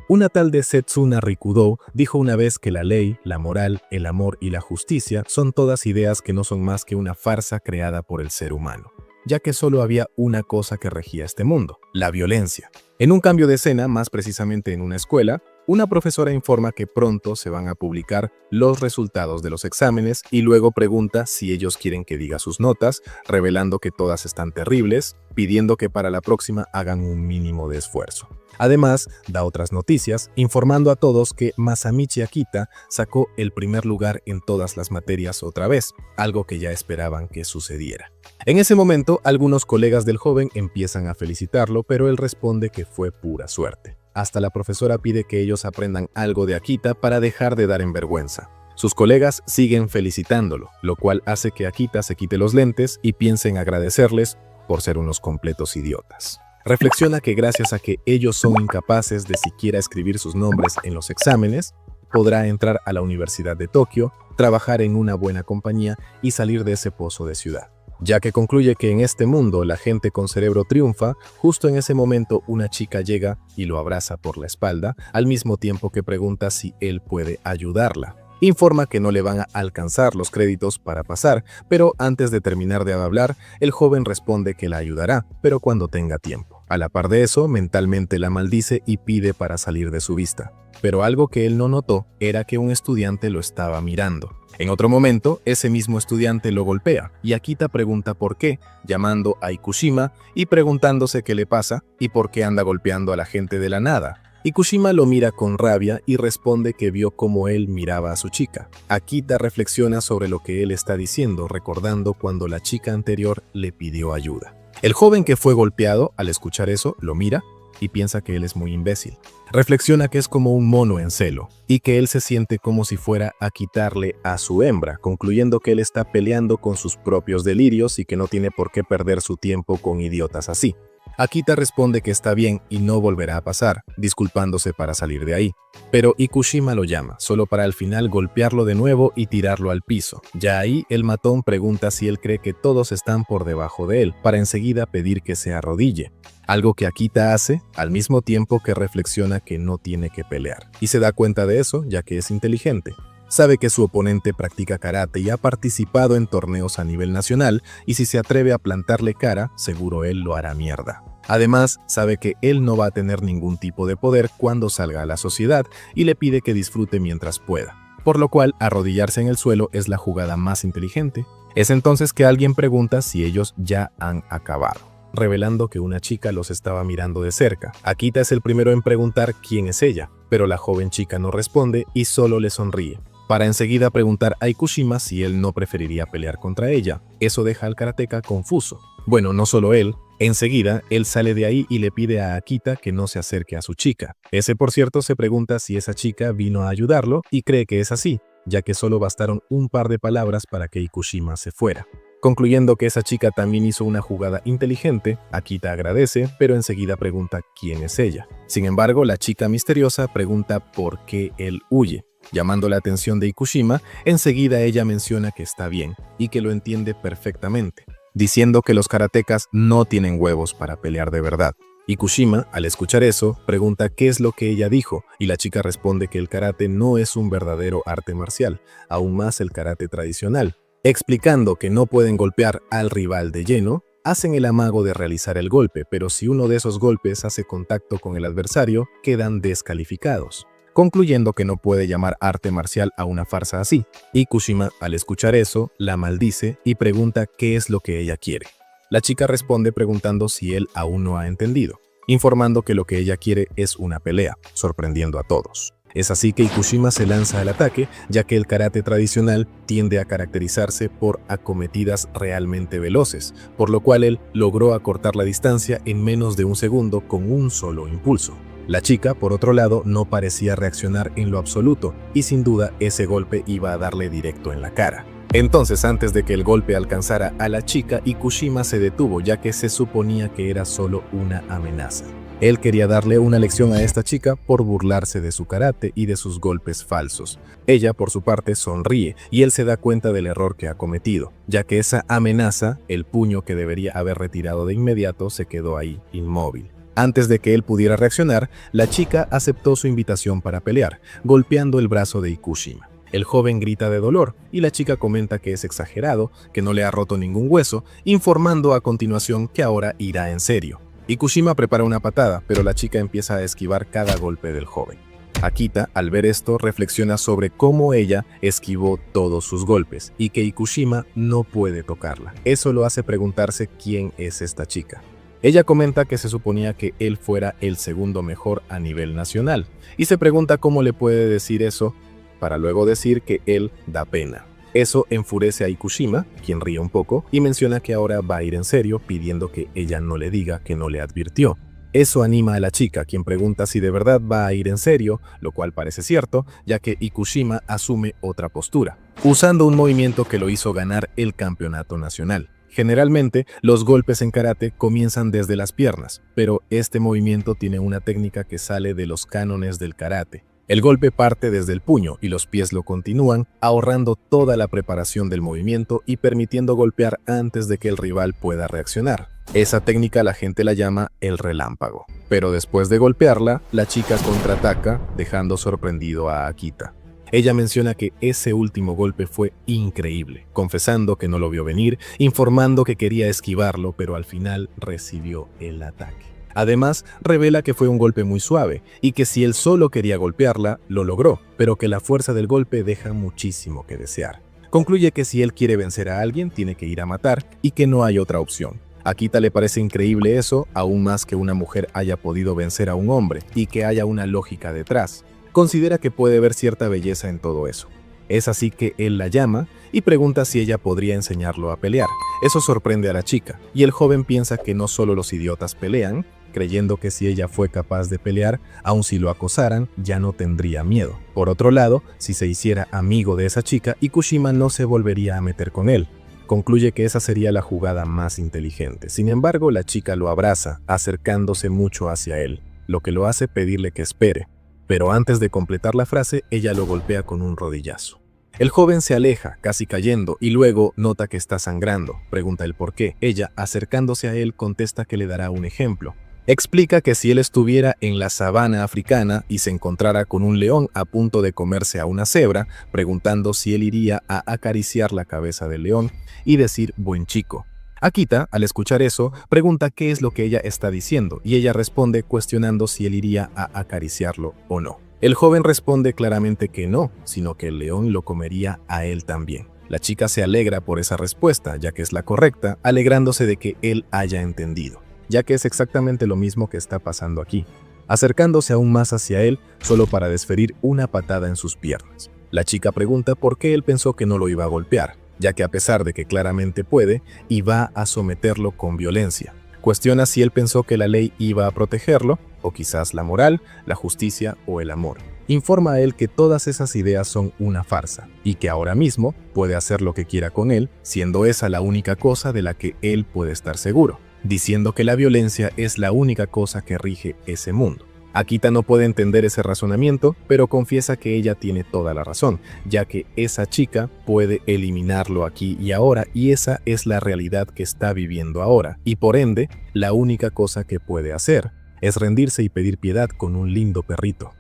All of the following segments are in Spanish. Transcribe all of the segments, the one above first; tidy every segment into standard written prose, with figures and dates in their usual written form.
Una tal de Setsuna Rikudo dijo una vez que la ley, la moral, el amor y la justicia son todas ideas que no son más que una farsa creada por el ser humano, ya que solo había una cosa que regía este mundo: la violencia. En un cambio de escena, más precisamente en una escuela, una profesora informa que pronto se van a publicar los resultados de los exámenes y luego pregunta si ellos quieren que diga sus notas, revelando que todas están terribles, pidiendo que para la próxima hagan un mínimo de esfuerzo. Además, da otras noticias, informando a todos que Masamichi Akita sacó el primer lugar en todas las materias otra vez, algo que ya esperaban que sucediera. En ese momento, algunos colegas del joven empiezan a felicitarlo, pero él responde que fue pura suerte. Hasta la profesora pide que ellos aprendan algo de Akita para dejar de dar en vergüenza. Sus colegas siguen felicitándolo, lo cual hace que Akita se quite los lentes y piense en agradecerles por ser unos completos idiotas. Reflexiona que gracias a que ellos son incapaces de siquiera escribir sus nombres en los exámenes, podrá entrar a la Universidad de Tokio, trabajar en una buena compañía y salir de ese pozo de ciudad. Ya que concluye que en este mundo la gente con cerebro triunfa, justo en ese momento una chica llega y lo abraza por la espalda, al mismo tiempo que pregunta si él puede ayudarla. Informa que no le van a alcanzar los créditos para pasar, pero antes de terminar de hablar, el joven responde que la ayudará, pero cuando tenga tiempo. A la par de eso, mentalmente la maldice y pide para salir de su vista. Pero algo que él no notó era que un estudiante lo estaba mirando. En otro momento, ese mismo estudiante lo golpea y Akita pregunta por qué, llamando a Ikushima y preguntándose qué le pasa y por qué anda golpeando a la gente de la nada. Ikushima lo mira con rabia y responde que vio cómo él miraba a su chica. Akita reflexiona sobre lo que él está diciendo, recordando cuando la chica anterior le pidió ayuda. El joven que fue golpeado, al escuchar eso, lo mira y piensa que él es muy imbécil. Reflexiona que es como un mono en celo y que él se siente como si fuera a quitarle a su hembra, concluyendo que él está peleando con sus propios delirios y que no tiene por qué perder su tiempo con idiotas así. Akita responde que está bien y no volverá a pasar, disculpándose para salir de ahí. Pero Ikushima lo llama, solo para al final golpearlo de nuevo y tirarlo al piso. Ya ahí, el matón pregunta si él cree que todos están por debajo de él, para enseguida pedir que se arrodille. Algo que Akita hace, al mismo tiempo que reflexiona que no tiene que pelear. Y se da cuenta de eso, ya que es inteligente. Sabe que su oponente practica karate y ha participado en torneos a nivel nacional, y si se atreve a plantarle cara, seguro él lo hará mierda. Además, sabe que él no va a tener ningún tipo de poder cuando salga a la sociedad y le pide que disfrute mientras pueda. Por lo cual, arrodillarse en el suelo es la jugada más inteligente. Es entonces que alguien pregunta si ellos ya han acabado, revelando que una chica los estaba mirando de cerca. Akita es el primero en preguntar quién es ella, pero la joven chica no responde y solo le sonríe, para enseguida preguntar a Ikushima si él no preferiría pelear contra ella. Eso deja al karateka confuso. Bueno, no solo él. Enseguida, él sale de ahí y le pide a Akita que no se acerque a su chica. Ese, por cierto, se pregunta si esa chica vino a ayudarlo y cree que es así, ya que solo bastaron un par de palabras para que Ikushima se fuera. Concluyendo que esa chica también hizo una jugada inteligente, Akita agradece, pero enseguida pregunta quién es ella. Sin embargo, la chica misteriosa pregunta por qué él huye. Llamando la atención de Ikushima, enseguida ella menciona que está bien y que lo entiende perfectamente, diciendo que los karatekas no tienen huevos para pelear de verdad. Ikushima, al escuchar eso, pregunta qué es lo que ella dijo, y la chica responde que el karate no es un verdadero arte marcial, aún más el karate tradicional. Explicando que no pueden golpear al rival de lleno, hacen el amago de realizar el golpe, pero si uno de esos golpes hace contacto con el adversario, quedan descalificados, concluyendo que no puede llamar arte marcial a una farsa así. Ikushima, al escuchar eso, la maldice y pregunta qué es lo que ella quiere. La chica responde preguntando si él aún no ha entendido, informando que lo que ella quiere es una pelea, sorprendiendo a todos. Es así que Ikushima se lanza al ataque, ya que el karate tradicional tiende a caracterizarse por acometidas realmente veloces, por lo cual él logró acortar la distancia en menos de un segundo con un solo impulso. La chica, por otro lado, no parecía reaccionar en lo absoluto, y sin duda ese golpe iba a darle directo en la cara. Entonces, antes de que el golpe alcanzara a la chica, Ikushima se detuvo, ya que se suponía que era solo una amenaza. Él quería darle una lección a esta chica por burlarse de su karate y de sus golpes falsos. Ella, por su parte, sonríe y él se da cuenta del error que ha cometido, ya que esa amenaza, el puño que debería haber retirado de inmediato, se quedó ahí, inmóvil. Antes de que él pudiera reaccionar, la chica aceptó su invitación para pelear, golpeando el brazo de Ikushima. El joven grita de dolor y la chica comenta que es exagerado, que no le ha roto ningún hueso, informando a continuación que ahora irá en serio. Ikushima prepara una patada, pero la chica empieza a esquivar cada golpe del joven. Akita, al ver esto, reflexiona sobre cómo ella esquivó todos sus golpes y que Ikushima no puede tocarla. Eso lo hace preguntarse quién es esta chica. Ella comenta que se suponía que él fuera el segundo mejor a nivel nacional y se pregunta cómo le puede decir eso para luego decir que él da pena. Eso enfurece a Ikushima, quien ríe un poco y menciona que ahora va a ir en serio pidiendo que ella no le diga que no le advirtió. Eso anima a la chica, quien pregunta si de verdad va a ir en serio, lo cual parece cierto, ya que Ikushima asume otra postura, usando un movimiento que lo hizo ganar el campeonato nacional. Generalmente, los golpes en karate comienzan desde las piernas, pero este movimiento tiene una técnica que sale de los cánones del karate. El golpe parte desde el puño y los pies lo continúan, ahorrando toda la preparación del movimiento y permitiendo golpear antes de que el rival pueda reaccionar. Esa técnica la gente la llama el relámpago. Pero después de golpearla, la chica contraataca, dejando sorprendido a Akita. Ella menciona que ese último golpe fue increíble, confesando que no lo vio venir, informando que quería esquivarlo, pero al final recibió el ataque. Además, revela que fue un golpe muy suave y que si él solo quería golpearla, lo logró, pero que la fuerza del golpe deja muchísimo que desear. Concluye que si él quiere vencer a alguien, tiene que ir a matar y que no hay otra opción. A Akita le parece increíble eso, aún más que una mujer haya podido vencer a un hombre y que haya una lógica detrás. Considera que puede ver cierta belleza en todo eso. Es así que él la llama y pregunta si ella podría enseñarlo a pelear. Eso sorprende a la chica, y el joven piensa que no solo los idiotas pelean, creyendo que si ella fue capaz de pelear, aun si lo acosaran, ya no tendría miedo. Por otro lado, si se hiciera amigo de esa chica, Ikushima no se volvería a meter con él. Concluye que esa sería la jugada más inteligente. Sin embargo, la chica lo abraza, acercándose mucho hacia él, lo que lo hace pedirle que espere. Pero antes de completar la frase, ella lo golpea con un rodillazo. El joven se aleja, casi cayendo, y luego nota que está sangrando. Pregunta el por qué. Ella, acercándose a él, contesta que le dará un ejemplo. Explica que si él estuviera en la sabana africana y se encontrara con un león a punto de comerse a una cebra, preguntando si él iría a acariciar la cabeza del león y decir buen chico. Akita, al escuchar eso, pregunta qué es lo que ella está diciendo y ella responde cuestionando si él iría a acariciarlo o no. El joven responde claramente que no, sino que el león lo comería a él también. La chica se alegra por esa respuesta, ya que es la correcta, alegrándose de que él haya entendido, ya que es exactamente lo mismo que está pasando aquí, acercándose aún más hacia él solo para desferir una patada en sus piernas. La chica pregunta por qué él pensó que no lo iba a golpear, ya que a pesar de que claramente puede, iba a someterlo con violencia. Cuestiona si él pensó que la ley iba a protegerlo, o quizás la moral, la justicia o el amor. Informa a él que todas esas ideas son una farsa, y que ahora mismo puede hacer lo que quiera con él, siendo esa la única cosa de la que él puede estar seguro, diciendo que la violencia es la única cosa que rige ese mundo. Akita no puede entender ese razonamiento, pero confiesa que ella tiene toda la razón, ya que esa chica puede eliminarlo aquí y ahora, y esa es la realidad que está viviendo ahora, y por ende, la única cosa que puede hacer es rendirse y pedir piedad con un lindo perrito.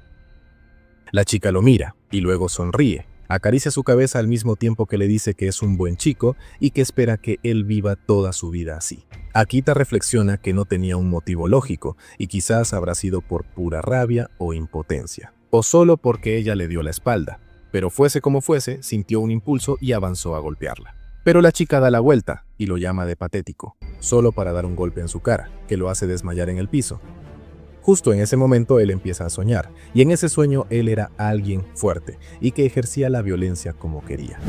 La chica lo mira, y luego sonríe, acaricia su cabeza al mismo tiempo que le dice que es un buen chico y que espera que él viva toda su vida así. Akita reflexiona que no tenía un motivo lógico y quizás habrá sido por pura rabia o impotencia, o solo porque ella le dio la espalda, pero fuese como fuese, sintió un impulso y avanzó a golpearla. Pero la chica da la vuelta y lo llama de patético, solo para dar un golpe en su cara, que lo hace desmayar en el piso. Justo en ese momento él empieza a soñar, y en ese sueño él era alguien fuerte y que ejercía la violencia como quería.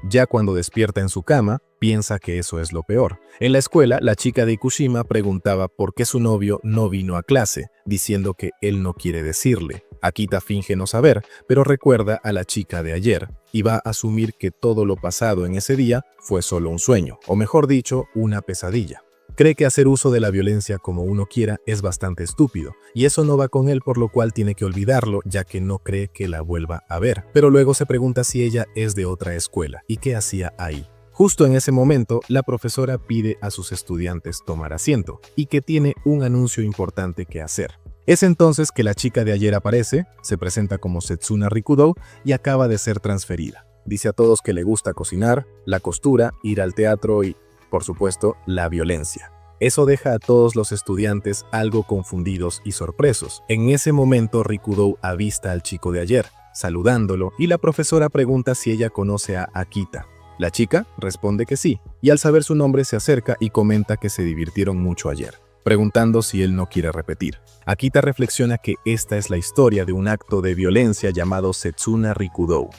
Ya cuando despierta en su cama, piensa que eso es lo peor. En la escuela, la chica de Ikushima preguntaba por qué su novio no vino a clase, diciendo que él no quiere decirle. Akita finge no saber, pero recuerda a la chica de ayer y va a asumir que todo lo pasado en ese día fue solo un sueño, o mejor dicho, una pesadilla. Cree que hacer uso de la violencia como uno quiera es bastante estúpido, y eso no va con él, por lo cual tiene que olvidarlo, ya que no cree que la vuelva a ver. Pero luego se pregunta si ella es de otra escuela y qué hacía ahí. Justo en ese momento, la profesora pide a sus estudiantes tomar asiento y que tiene un anuncio importante que hacer. Es entonces que la chica de ayer aparece, se presenta como Setsuna Rikudo y acaba de ser transferida. Dice a todos que le gusta cocinar, la costura, ir al teatro y, por supuesto, la violencia. Eso deja a todos los estudiantes algo confundidos y sorpresos. En ese momento, Rikudo avista al chico de ayer, saludándolo, y la profesora pregunta si ella conoce a Akita. La chica responde que sí, y al saber su nombre se acerca y comenta que se divirtieron mucho ayer, preguntando si él no quiere repetir. Akita reflexiona que esta es la historia de un acto de violencia llamado Setsuna Rikudo.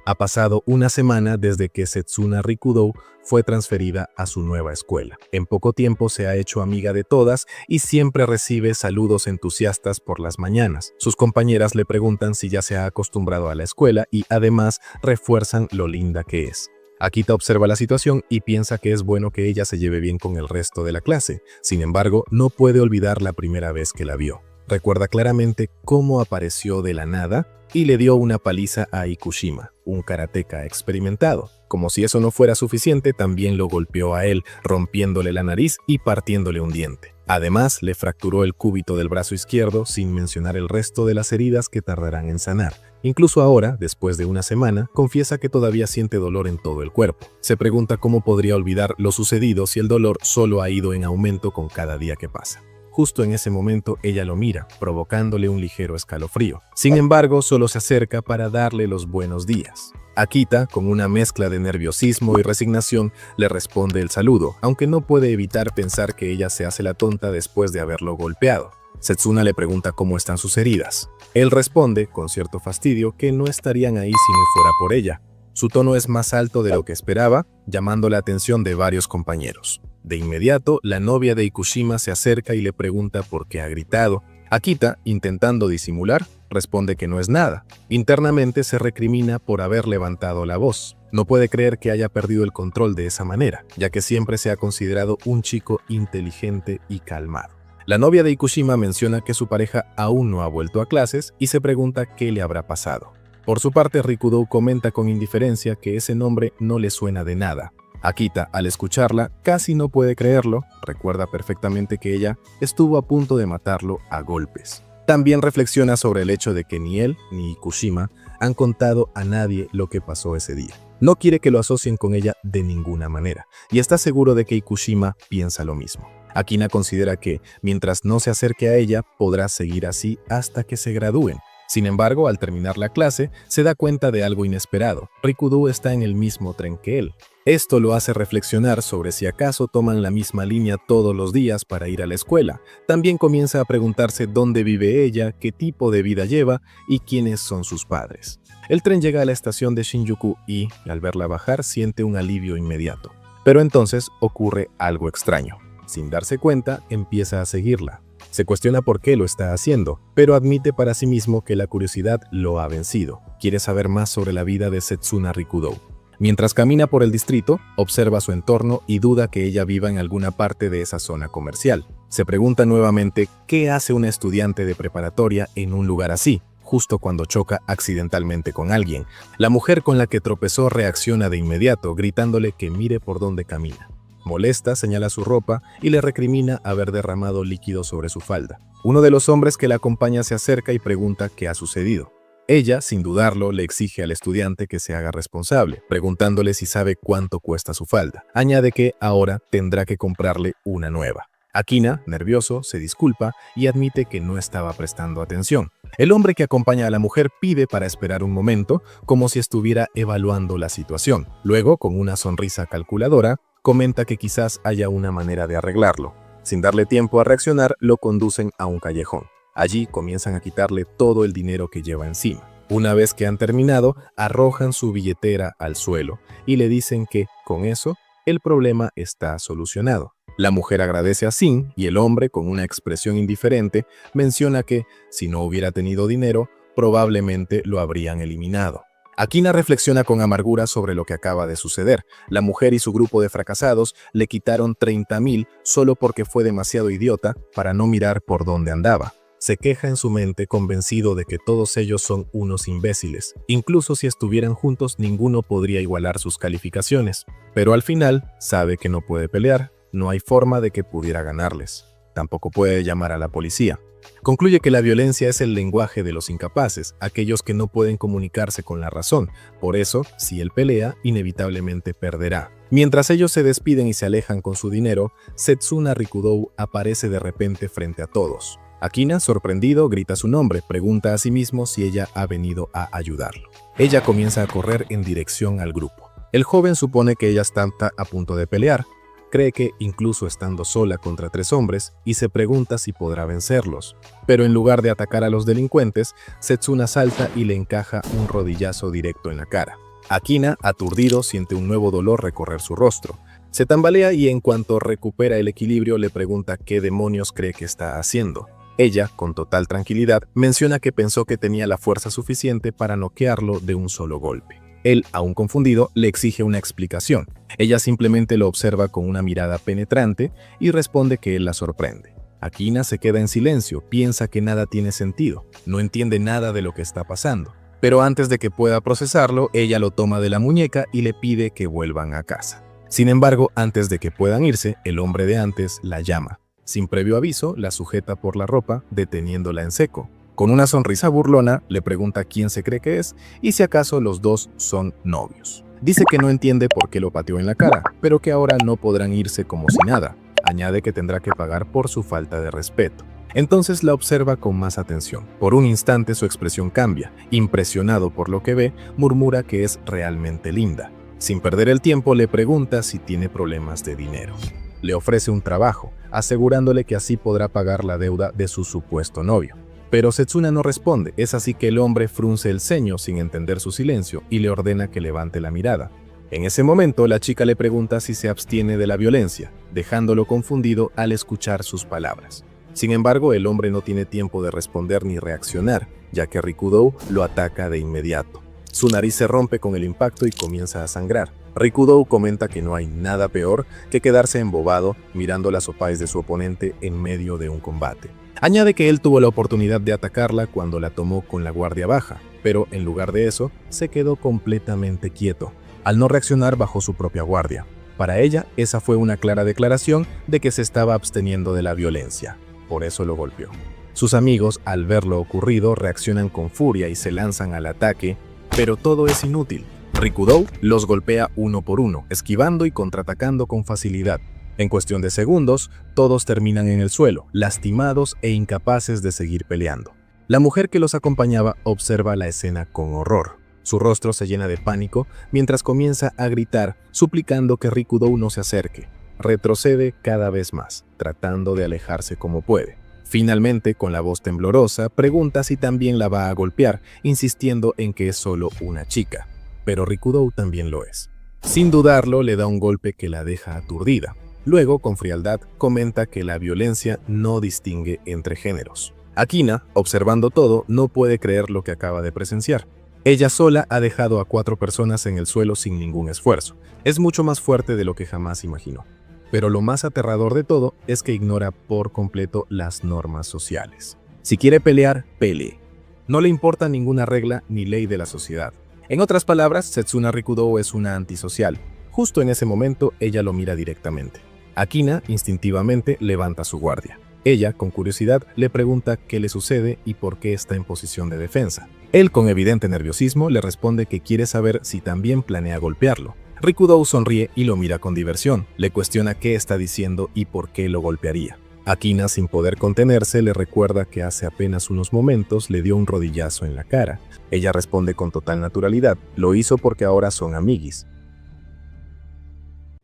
Ha pasado una semana desde que Setsuna Rikudo fue transferida a su nueva escuela. En poco tiempo se ha hecho amiga de todas y siempre recibe saludos entusiastas por las mañanas. Sus compañeras le preguntan si ya se ha acostumbrado a la escuela y además refuerzan lo linda que es. Akita observa la situación y piensa que es bueno que ella se lleve bien con el resto de la clase. Sin embargo, no puede olvidar la primera vez que la vio. Recuerda claramente cómo apareció de la nada y le dio una paliza a Ikushima, un karateka experimentado. Como si eso no fuera suficiente, también lo golpeó a él, rompiéndole la nariz y partiéndole un diente. Además, le fracturó el cúbito del brazo izquierdo, sin mencionar el resto de las heridas que tardarán en sanar. Incluso ahora, después de una semana, confiesa que todavía siente dolor en todo el cuerpo. Se pregunta cómo podría olvidar lo sucedido si el dolor solo ha ido en aumento con cada día que pasa. Justo en ese momento ella lo mira, provocándole un ligero escalofrío. Sin embargo, solo se acerca para darle los buenos días. Akita, con una mezcla de nerviosismo y resignación, le responde el saludo, aunque no puede evitar pensar que ella se hace la tonta después de haberlo golpeado. Setsuna le pregunta cómo están sus heridas. Él responde, con cierto fastidio, que no estarían ahí si no fuera por ella. Su tono es más alto de lo que esperaba, llamando la atención de varios compañeros. De inmediato, la novia de Ikushima se acerca y le pregunta por qué ha gritado. Akita, intentando disimular, responde que no es nada. Internamente se recrimina por haber levantado la voz. No puede creer que haya perdido el control de esa manera, ya que siempre se ha considerado un chico inteligente y calmado. La novia de Ikushima menciona que su pareja aún no ha vuelto a clases y se pregunta qué le habrá pasado. Por su parte, Rikudo comenta con indiferencia que ese nombre no le suena de nada. Akita, al escucharla, casi no puede creerlo. Recuerda perfectamente que ella estuvo a punto de matarlo a golpes. También reflexiona sobre el hecho de que ni él ni Ikushima han contado a nadie lo que pasó ese día. No quiere que lo asocien con ella de ninguna manera, y está seguro de que Ikushima piensa lo mismo. Akina considera que, mientras no se acerque a ella, podrá seguir así hasta que se gradúen. Sin embargo, al terminar la clase, se da cuenta de algo inesperado. Rikudo está en el mismo tren que él. Esto lo hace reflexionar sobre si acaso toman la misma línea todos los días para ir a la escuela. También comienza a preguntarse dónde vive ella, qué tipo de vida lleva y quiénes son sus padres. El tren llega a la estación de Shinjuku y, al verla bajar, siente un alivio inmediato. Pero entonces ocurre algo extraño. Sin darse cuenta, empieza a seguirla. Se cuestiona por qué lo está haciendo, pero admite para sí mismo que la curiosidad lo ha vencido. Quiere saber más sobre la vida de Setsuna Rikudo. Mientras camina por el distrito, observa su entorno y duda que ella viva en alguna parte de esa zona comercial. Se pregunta nuevamente qué hace una estudiante de preparatoria en un lugar así, justo cuando choca accidentalmente con alguien. La mujer con la que tropezó reacciona de inmediato, gritándole que mire por dónde camina. Molesta, señala su ropa y le recrimina haber derramado líquido sobre su falda. Uno de los hombres que la acompaña se acerca y pregunta qué ha sucedido. Ella, sin dudarlo, le exige al estudiante que se haga responsable, preguntándole si sabe cuánto cuesta su falda. Añade que ahora tendrá que comprarle una nueva. Akina, nervioso, se disculpa y admite que no estaba prestando atención. El hombre que acompaña a la mujer pide para esperar un momento, como si estuviera evaluando la situación. Luego, con una sonrisa calculadora, comenta que quizás haya una manera de arreglarlo. Sin darle tiempo a reaccionar, lo conducen a un callejón. Allí comienzan a quitarle todo el dinero que lleva encima. Una vez que han terminado, arrojan su billetera al suelo y le dicen que, con eso, el problema está solucionado. La mujer agradece a Sin y el hombre, con una expresión indiferente, menciona que, si no hubiera tenido dinero, probablemente lo habrían eliminado. Akina reflexiona con amargura sobre lo que acaba de suceder. La mujer y su grupo de fracasados le quitaron 30.000 solo porque fue demasiado idiota para no mirar por dónde andaba. Se queja en su mente convencido de que todos ellos son unos imbéciles. Incluso si estuvieran juntos, ninguno podría igualar sus calificaciones. Pero al final, sabe que no puede pelear, no hay forma de que pudiera ganarles. Tampoco puede llamar a la policía. Concluye que la violencia es el lenguaje de los incapaces, aquellos que no pueden comunicarse con la razón. Por eso, si él pelea, inevitablemente perderá. Mientras ellos se despiden y se alejan con su dinero, Setsuna Rikudou aparece de repente frente a todos. Akina, sorprendido, grita su nombre, pregunta a sí mismo si ella ha venido a ayudarlo. Ella comienza a correr en dirección al grupo. El joven supone que ella está a punto de pelear, cree que incluso estando sola contra 3 hombres y se pregunta si podrá vencerlos. Pero en lugar de atacar a los delincuentes, Setsuna salta y le encaja un rodillazo directo en la cara. Akina, aturdido, siente un nuevo dolor recorrer su rostro. Se tambalea y en cuanto recupera el equilibrio le pregunta qué demonios cree que está haciendo. Ella, con total tranquilidad, menciona que pensó que tenía la fuerza suficiente para noquearlo de un solo golpe. Él, aún confundido, le exige una explicación. Ella simplemente lo observa con una mirada penetrante y responde que él la sorprende. Akina se queda en silencio, piensa que nada tiene sentido, no entiende nada de lo que está pasando. Pero antes de que pueda procesarlo, ella lo toma de la muñeca y le pide que vuelvan a casa. Sin embargo, antes de que puedan irse, el hombre de antes la llama. Sin previo aviso, la sujeta por la ropa, deteniéndola en seco. Con una sonrisa burlona, le pregunta quién se cree que es y si acaso los dos son novios. Dice que no entiende por qué lo pateó en la cara, pero que ahora no podrán irse como si nada. Añade que tendrá que pagar por su falta de respeto. Entonces la observa con más atención. Por un instante su expresión cambia. Impresionado por lo que ve, murmura que es realmente linda. Sin perder el tiempo, le pregunta si tiene problemas de dinero. Le ofrece un trabajo, asegurándole que así podrá pagar la deuda de su supuesto novio. Pero Setsuna no responde, es así que el hombre frunce el ceño sin entender su silencio y le ordena que levante la mirada. En ese momento, la chica le pregunta si se abstiene de la violencia, dejándolo confundido al escuchar sus palabras. Sin embargo, el hombre no tiene tiempo de responder ni reaccionar, ya que Rikudou lo ataca de inmediato. Su nariz se rompe con el impacto y comienza a sangrar. Rikudou comenta que no hay nada peor que quedarse embobado mirando las sopais de su oponente en medio de un combate. Añade que él tuvo la oportunidad de atacarla cuando la tomó con la guardia baja, pero en lugar de eso, se quedó completamente quieto, al no reaccionar bajo su propia guardia. Para ella, esa fue una clara declaración de que se estaba absteniendo de la violencia. Por eso lo golpeó. Sus amigos, al ver lo ocurrido, reaccionan con furia y se lanzan al ataque, pero todo es inútil. Rikudou los golpea uno por uno, esquivando y contraatacando con facilidad. En cuestión de segundos, todos terminan en el suelo, lastimados e incapaces de seguir peleando. La mujer que los acompañaba observa la escena con horror. Su rostro se llena de pánico mientras comienza a gritar, suplicando que Rikudou no se acerque. Retrocede cada vez más, tratando de alejarse como puede. Finalmente, con la voz temblorosa, pregunta si también la va a golpear, insistiendo en que es solo una chica. Pero Rikudou también lo es. Sin dudarlo, le da un golpe que la deja aturdida. Luego, con frialdad, comenta que la violencia no distingue entre géneros. Akina, observando todo, no puede creer lo que acaba de presenciar. Ella sola ha dejado a 4 personas en el suelo sin ningún esfuerzo. Es mucho más fuerte de lo que jamás imaginó. Pero lo más aterrador de todo es que ignora por completo las normas sociales. Si quiere pelear, pelee. No le importa ninguna regla ni ley de la sociedad. En otras palabras, Setsuna Rikudou es una antisocial. Justo en ese momento, ella lo mira directamente. Akina, instintivamente, levanta su guardia. Ella, con curiosidad, le pregunta qué le sucede y por qué está en posición de defensa. Él, con evidente nerviosismo, le responde que quiere saber si también planea golpearlo. Rikudou sonríe y lo mira con diversión. Le cuestiona qué está diciendo y por qué lo golpearía. Akina, sin poder contenerse, le recuerda que hace apenas unos momentos le dio un rodillazo en la cara. Ella responde con total naturalidad, lo hizo porque ahora son amiguis.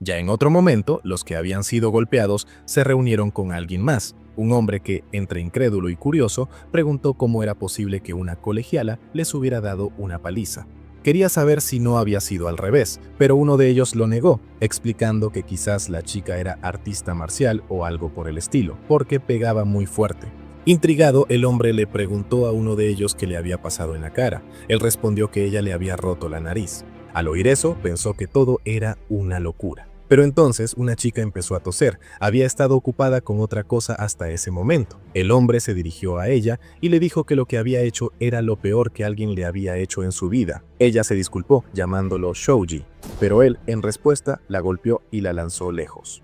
Ya en otro momento, los que habían sido golpeados se reunieron con alguien más, un hombre que, entre incrédulo y curioso, preguntó cómo era posible que una colegiala les hubiera dado una paliza. Quería saber si no había sido al revés, pero uno de ellos lo negó, explicando que quizás la chica era artista marcial o algo por el estilo, porque pegaba muy fuerte. Intrigado, el hombre le preguntó a uno de ellos qué le había pasado en la cara. Él respondió que ella le había roto la nariz. Al oír eso, pensó que todo era una locura. Pero entonces una chica empezó a toser. Había estado ocupada con otra cosa hasta ese momento. El hombre se dirigió a ella y le dijo que lo que había hecho era lo peor que alguien le había hecho en su vida. Ella se disculpó, llamándolo Shoji, pero él, en respuesta, la golpeó y la lanzó lejos.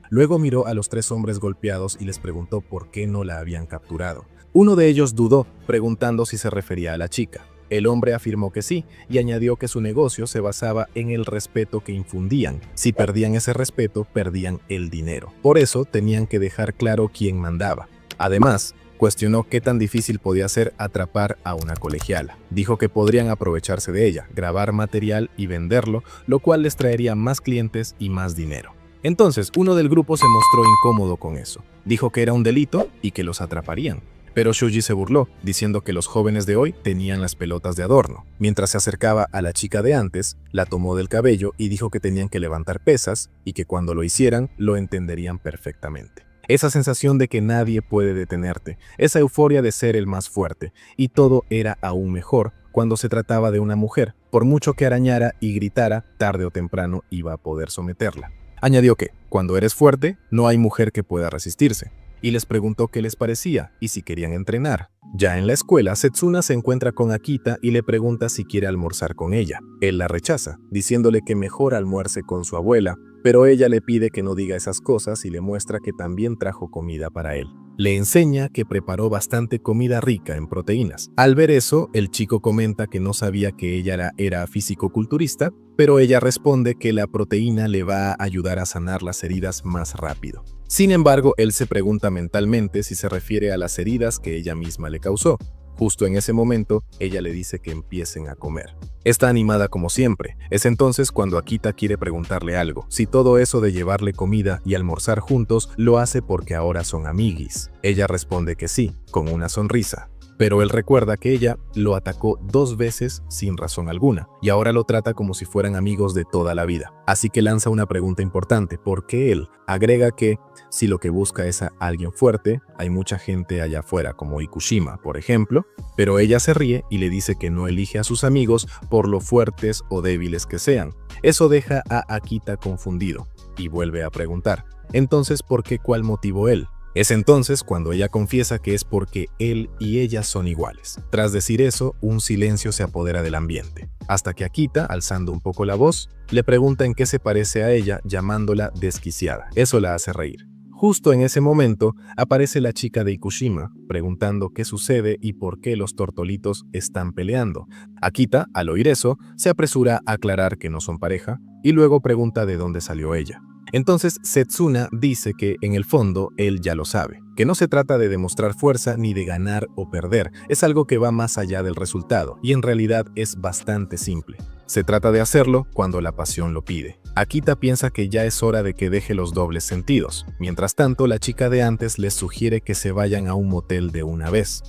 Luego miró a los 3 hombres golpeados y les preguntó por qué no la habían capturado. Uno de ellos dudó, preguntando si se refería a la chica. El hombre afirmó que sí, y añadió que su negocio se basaba en el respeto que infundían. Si perdían ese respeto, perdían el dinero. Por eso tenían que dejar claro quién mandaba. Además, cuestionó qué tan difícil podía ser atrapar a una colegiala. Dijo que podrían aprovecharse de ella, grabar material y venderlo, lo cual les traería más clientes y más dinero. Entonces, uno del grupo se mostró incómodo con eso. Dijo que era un delito y que los atraparían. Pero Shoji se burló, diciendo que los jóvenes de hoy tenían las pelotas de adorno. Mientras se acercaba a la chica de antes, la tomó del cabello y dijo que tenían que levantar pesas y que cuando lo hicieran, lo entenderían perfectamente. Esa sensación de que nadie puede detenerte, esa euforia de ser el más fuerte, y todo era aún mejor cuando se trataba de una mujer. Por mucho que arañara y gritara, tarde o temprano iba a poder someterla. Añadió que, cuando eres fuerte, no hay mujer que pueda resistirse. Y les preguntó qué les parecía y si querían entrenar. Ya en la escuela, Setsuna se encuentra con Akita y le pregunta si quiere almorzar con ella. Él la rechaza, diciéndole que mejor almuerce con su abuela, pero ella le pide que no diga esas cosas y le muestra que también trajo comida para él. Le enseña que preparó bastante comida rica en proteínas. Al ver eso, el chico comenta que no sabía que ella era físico-culturista, pero ella responde que la proteína le va a ayudar a sanar las heridas más rápido. Sin embargo, él se pregunta mentalmente si se refiere a las heridas que ella misma le causó. Justo en ese momento, ella le dice que empiecen a comer. Está animada como siempre. Es entonces cuando Akita quiere preguntarle algo. Si todo eso de llevarle comida y almorzar juntos lo hace porque ahora son amiguis. Ella responde que sí, con una sonrisa. Pero él recuerda que ella lo atacó 2 veces sin razón alguna, y ahora lo trata como si fueran amigos de toda la vida. Así que lanza una pregunta importante, porque él agrega que, si lo que busca es a alguien fuerte, hay mucha gente allá afuera, como Ikushima, por ejemplo, pero ella se ríe y le dice que no elige a sus amigos por lo fuertes o débiles que sean. Eso deja a Akita confundido, y vuelve a preguntar, entonces, ¿por qué cuál motivo él? Es entonces cuando ella confiesa que es porque él y ella son iguales. Tras decir eso, un silencio se apodera del ambiente, hasta que Akita, alzando un poco la voz, le pregunta en qué se parece a ella, llamándola desquiciada. Eso la hace reír. Justo en ese momento, aparece la chica de Ikushima, preguntando qué sucede y por qué los tortolitos están peleando. Akita, al oír eso, se apresura a aclarar que no son pareja, y luego pregunta de dónde salió ella. Entonces Setsuna dice que en el fondo él ya lo sabe, que no se trata de demostrar fuerza ni de ganar o perder, es algo que va más allá del resultado y en realidad es bastante simple. Se trata de hacerlo cuando la pasión lo pide. Akita piensa que ya es hora de que deje los dobles sentidos. Mientras tanto, la chica de antes les sugiere que se vayan a un motel de una vez.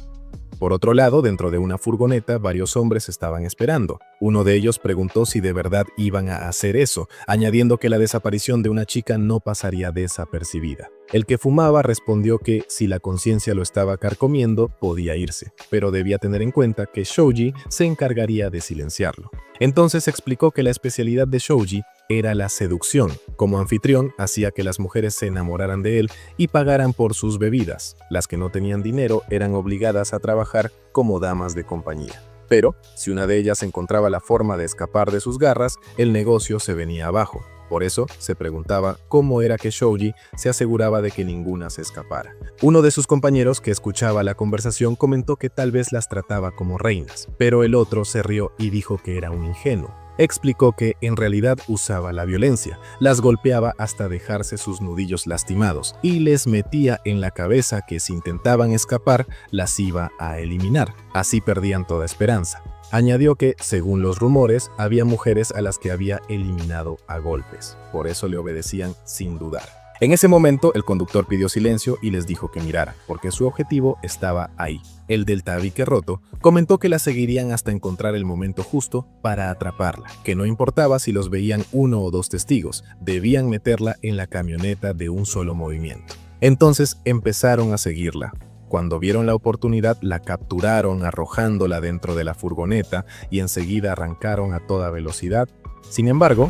Por otro lado, dentro de una furgoneta, varios hombres estaban esperando. Uno de ellos preguntó si de verdad iban a hacer eso, añadiendo que la desaparición de una chica no pasaría desapercibida. El que fumaba respondió que, si la conciencia lo estaba carcomiendo, podía irse, pero debía tener en cuenta que Shoji se encargaría de silenciarlo. Entonces explicó que la especialidad de Shoji era la seducción. Como anfitrión, hacía que las mujeres se enamoraran de él y pagaran por sus bebidas. Las que no tenían dinero eran obligadas a trabajar como damas de compañía. Pero, si una de ellas encontraba la forma de escapar de sus garras, el negocio se venía abajo. Por eso, se preguntaba cómo era que Shoji se aseguraba de que ninguna se escapara. Uno de sus compañeros que escuchaba la conversación comentó que tal vez las trataba como reinas, pero el otro se rió y dijo que era un ingenuo. Explicó que en realidad usaba la violencia, las golpeaba hasta dejarse sus nudillos lastimados y les metía en la cabeza que si intentaban escapar, las iba a eliminar. Así perdían toda esperanza. Añadió que, según los rumores, había mujeres a las que había eliminado a golpes. Por eso le obedecían sin dudar. En ese momento, el conductor pidió silencio y les dijo que mirara, porque su objetivo estaba ahí. El del tabique roto comentó que la seguirían hasta encontrar el momento justo para atraparla, que no importaba si los veían 1 o 2 testigos, debían meterla en la camioneta de un solo movimiento. Entonces empezaron a seguirla. Cuando vieron la oportunidad, la capturaron arrojándola dentro de la furgoneta y enseguida arrancaron a toda velocidad. Sin embargo,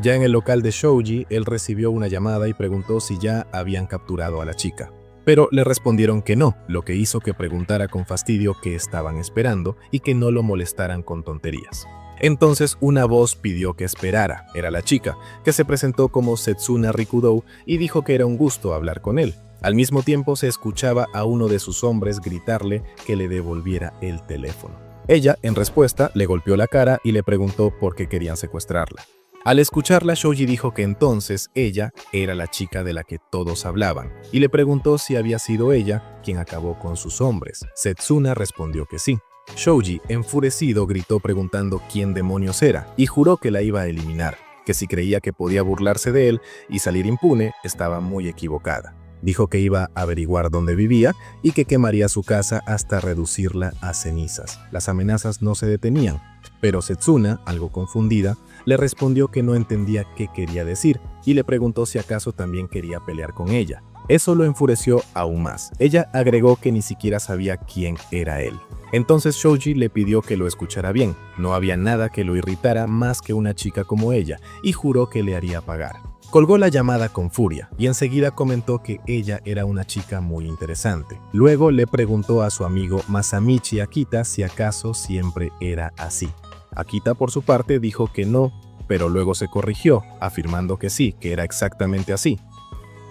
Ya en el local de Shoji, él recibió una llamada y preguntó si ya habían capturado a la chica. Pero le respondieron que no, lo que hizo que preguntara con fastidio qué estaban esperando y que no lo molestaran con tonterías. Entonces una voz pidió que esperara, era la chica, que se presentó como Setsuna Rikudou y dijo que era un gusto hablar con él. Al mismo tiempo se escuchaba a uno de sus hombres gritarle que le devolviera el teléfono. Ella, en respuesta, le golpeó la cara y le preguntó por qué querían secuestrarla. Al escucharla, Shoji dijo que entonces ella era la chica de la que todos hablaban y le preguntó si había sido ella quien acabó con sus hombres. Setsuna respondió que sí. Shoji, enfurecido, gritó preguntando quién demonios era y juró que la iba a eliminar, que si creía que podía burlarse de él y salir impune, estaba muy equivocada. Dijo que iba a averiguar dónde vivía y que quemaría su casa hasta reducirla a cenizas. Las amenazas no se detenían, pero Setsuna, algo confundida, le respondió que no entendía qué quería decir y le preguntó si acaso también quería pelear con ella. Eso lo enfureció aún más. Ella agregó que ni siquiera sabía quién era él. Entonces Shoji le pidió que lo escuchara bien. No había nada que lo irritara más que una chica como ella y juró que le haría pagar. Colgó la llamada con furia y enseguida comentó que ella era una chica muy interesante. Luego le preguntó a su amigo Masamichi Akita si acaso siempre era así. Akita por su parte dijo que no, pero luego se corrigió, afirmando que sí, que era exactamente así.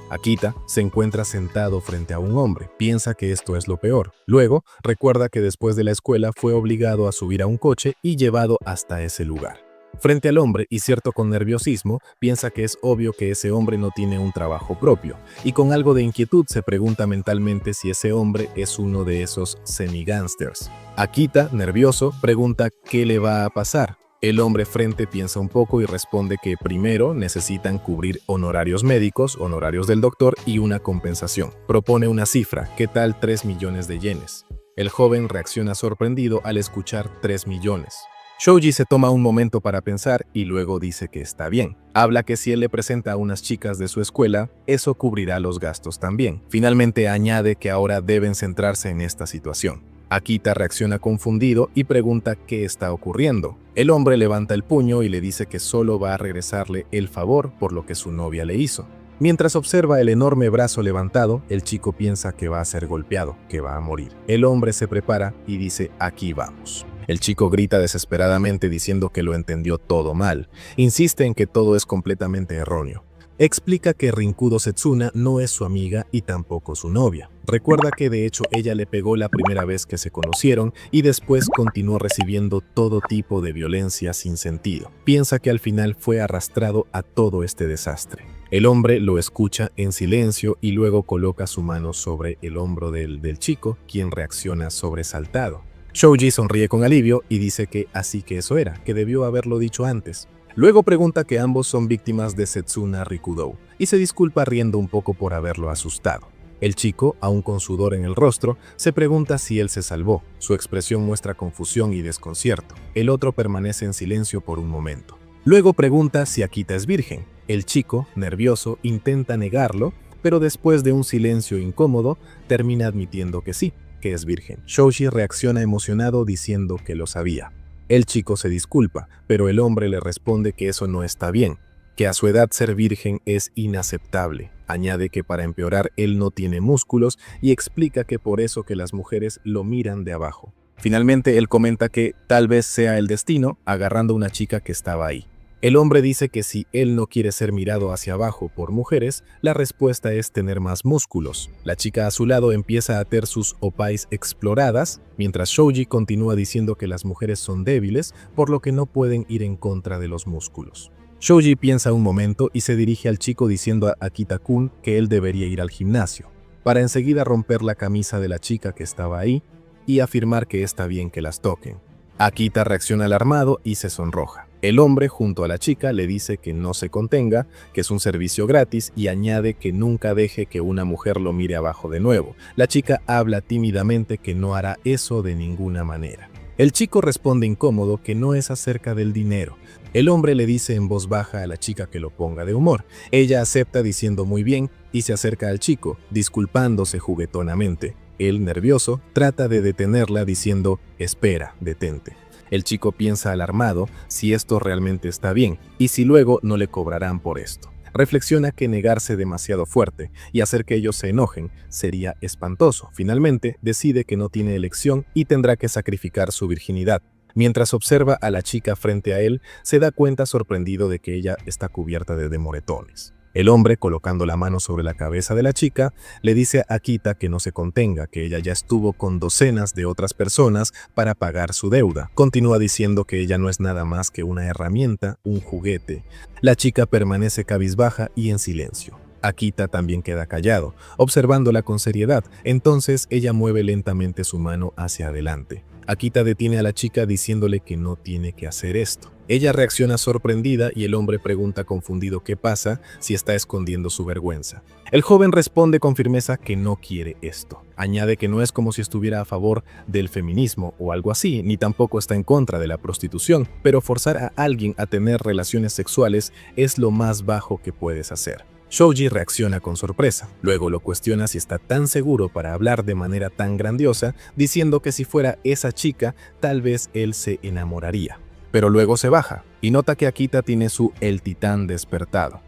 Akita se encuentra sentado frente a un hombre, piensa que esto es lo peor. Luego, recuerda que después de la escuela fue obligado a subir a un coche y llevado hasta ese lugar. Frente al hombre, y cierto con nerviosismo, piensa que es obvio que ese hombre no tiene un trabajo propio, y con algo de inquietud se pregunta mentalmente si ese hombre es uno de esos semi-gangsters. Akita, nervioso, pregunta qué le va a pasar. El hombre frente piensa un poco y responde que primero necesitan cubrir honorarios médicos, honorarios del doctor y una compensación. Propone una cifra, ¿qué tal 3 millones de yenes? El joven reacciona sorprendido al escuchar 3 millones. Shoji se toma un momento para pensar y luego dice que está bien. Habla que si él le presenta a unas chicas de su escuela, eso cubrirá los gastos también. Finalmente añade que ahora deben centrarse en esta situación. Akita reacciona confundido y pregunta qué está ocurriendo. El hombre levanta el puño y le dice que solo va a regresarle el favor por lo que su novia le hizo. Mientras observa el enorme brazo levantado, el chico piensa que va a ser golpeado, que va a morir. El hombre se prepara y dice: aquí vamos. El chico grita desesperadamente diciendo que lo entendió todo mal. Insiste en que todo es completamente erróneo. Explica que Rinkudo Setsuna no es su amiga y tampoco su novia. Recuerda que de hecho ella le pegó la primera vez que se conocieron y después continuó recibiendo todo tipo de violencia sin sentido. Piensa que al final fue arrastrado a todo este desastre. El hombre lo escucha en silencio y luego coloca su mano sobre el hombro del chico, quien reacciona sobresaltado. Shoji sonríe con alivio y dice que así que eso era, que debió haberlo dicho antes. Luego pregunta que ambos son víctimas de Setsuna Rikudou y se disculpa riendo un poco por haberlo asustado. El chico, aún con sudor en el rostro, se pregunta si él se salvó. Su expresión muestra confusión y desconcierto. El otro permanece en silencio por un momento. Luego pregunta si Akita es virgen. El chico, nervioso, intenta negarlo, pero después de un silencio incómodo, termina admitiendo que sí, que es virgen. Shoji reacciona emocionado diciendo que lo sabía. El chico se disculpa, pero el hombre le responde que eso no está bien, que a su edad ser virgen es inaceptable. Añade que para empeorar él no tiene músculos y explica que por eso que las mujeres lo miran de abajo. Finalmente él comenta que tal vez sea el destino, agarrando a una chica que estaba ahí. El hombre dice que si él no quiere ser mirado hacia abajo por mujeres, la respuesta es tener más músculos. La chica a su lado empieza a hacer sus opais exploradas, mientras Shoji continúa diciendo que las mujeres son débiles, por lo que no pueden ir en contra de los músculos. Shoji piensa un momento y se dirige al chico diciendo a Akita-kun que él debería ir al gimnasio, para enseguida romper la camisa de la chica que estaba ahí y afirmar que está bien que las toquen. Akita reacciona alarmado y se sonroja. El hombre, junto a la chica, le dice que no se contenga, que es un servicio gratis y añade que nunca deje que una mujer lo mire abajo de nuevo. La chica habla tímidamente que no hará eso de ninguna manera. El chico responde incómodo que no es acerca del dinero. El hombre le dice en voz baja a la chica que lo ponga de humor. Ella acepta diciendo muy bien y se acerca al chico, disculpándose juguetonamente. Él, nervioso, trata de detenerla diciendo: espera, detente. El chico piensa alarmado si esto realmente está bien y si luego no le cobrarán por esto. Reflexiona que negarse demasiado fuerte y hacer que ellos se enojen sería espantoso. Finalmente, decide que no tiene elección y tendrá que sacrificar su virginidad. Mientras observa a la chica frente a él, se da cuenta sorprendido de que ella está cubierta de moretones. El hombre, colocando la mano sobre la cabeza de la chica, le dice a Akita que no se contenga, que ella ya estuvo con docenas de otras personas para pagar su deuda. Continúa diciendo que ella no es nada más que una herramienta, un juguete. La chica permanece cabizbaja y en silencio. Akita también queda callado, observándola con seriedad. Entonces ella mueve lentamente su mano hacia adelante. Akita detiene a la chica diciéndole que no tiene que hacer esto. Ella reacciona sorprendida y el hombre pregunta confundido qué pasa, si está escondiendo su vergüenza. El joven responde con firmeza que no quiere esto. Añade que no es como si estuviera a favor del feminismo o algo así, ni tampoco está en contra de la prostitución, pero forzar a alguien a tener relaciones sexuales es lo más bajo que puedes hacer. Shoji reacciona con sorpresa, luego lo cuestiona si está tan seguro para hablar de manera tan grandiosa, diciendo que si fuera esa chica, tal vez él se enamoraría. Pero luego se baja y nota que Akita tiene su El Titán despertado.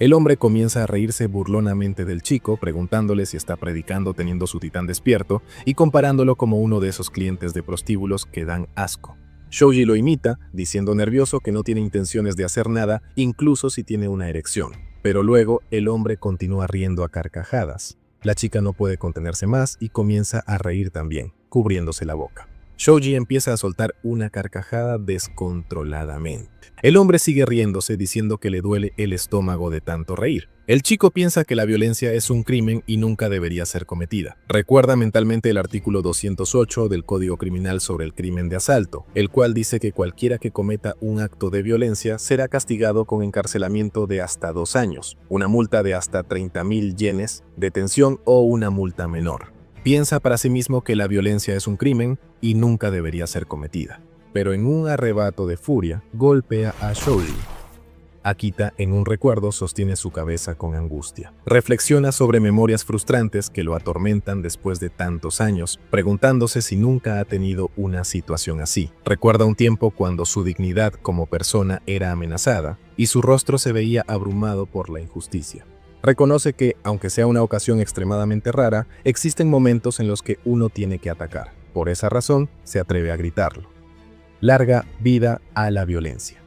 El hombre comienza a reírse burlonamente del chico, preguntándole si está predicando teniendo su titán despierto y comparándolo como uno de esos clientes de prostíbulos que dan asco. Shoji lo imita, diciendo nervioso que no tiene intenciones de hacer nada, incluso si tiene una erección. Pero luego el hombre continúa riendo a carcajadas. La chica no puede contenerse más y comienza a reír también, cubriéndose la boca. Shoji empieza a soltar una carcajada descontroladamente. El hombre sigue riéndose diciendo que le duele el estómago de tanto reír. El chico piensa que la violencia es un crimen y nunca debería ser cometida. Recuerda mentalmente el artículo 208 del Código Criminal sobre el crimen de asalto, el cual dice que cualquiera que cometa un acto de violencia será castigado con encarcelamiento de hasta 2 años, una multa de hasta 30.000 yenes, detención o una multa menor. Piensa para sí mismo que la violencia es un crimen y nunca debería ser cometida. Pero en un arrebato de furia, golpea a Shoji. Akita, en un recuerdo, sostiene su cabeza con angustia. Reflexiona sobre memorias frustrantes que lo atormentan después de tantos años, preguntándose si nunca ha tenido una situación así. Recuerda un tiempo cuando su dignidad como persona era amenazada y su rostro se veía abrumado por la injusticia. Reconoce que, aunque sea una ocasión extremadamente rara, existen momentos en los que uno tiene que atacar. Por esa razón, se atreve a gritarlo. Larga vida a la violencia.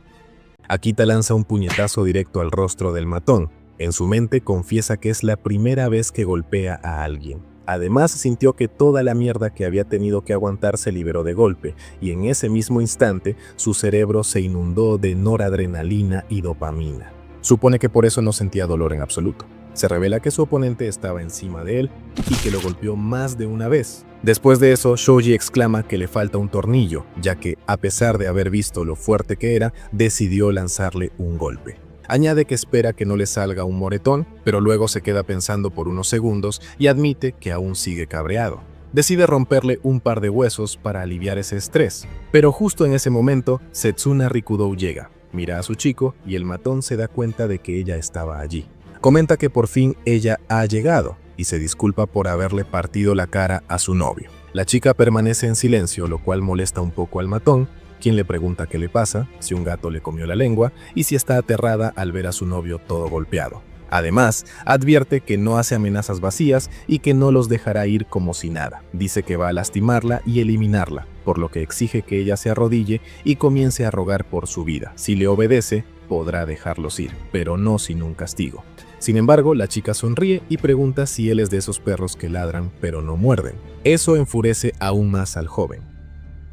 Akita lanza un puñetazo directo al rostro del matón. En su mente confiesa que es la primera vez que golpea a alguien. Además, sintió que toda la mierda que había tenido que aguantar se liberó de golpe, y en ese mismo instante, su cerebro se inundó de noradrenalina y dopamina. Supone que por eso no sentía dolor en absoluto. Se revela que su oponente estaba encima de él y que lo golpeó más de una vez. Después de eso, Shoji exclama que le falta un tornillo, ya que, a pesar de haber visto lo fuerte que era, decidió lanzarle un golpe. Añade que espera que no le salga un moretón, pero luego se queda pensando por unos segundos y admite que aún sigue cabreado. Decide romperle un par de huesos para aliviar ese estrés, pero justo en ese momento, Setsuna Rikudou llega. Mira a su chico y el matón se da cuenta de que ella estaba allí. Comenta que por fin ella ha llegado y se disculpa por haberle partido la cara a su novio. La chica permanece en silencio, lo cual molesta un poco al matón, quien le pregunta qué le pasa, si un gato le comió la lengua y si está aterrada al ver a su novio todo golpeado. Además, advierte que no hace amenazas vacías y que no los dejará ir como si nada. Dice que va a lastimarla y eliminarla, por lo que exige que ella se arrodille y comience a rogar por su vida. Si le obedece, podrá dejarlos ir, pero no sin un castigo. Sin embargo, la chica sonríe y pregunta si él es de esos perros que ladran pero no muerden. Eso enfurece aún más al joven.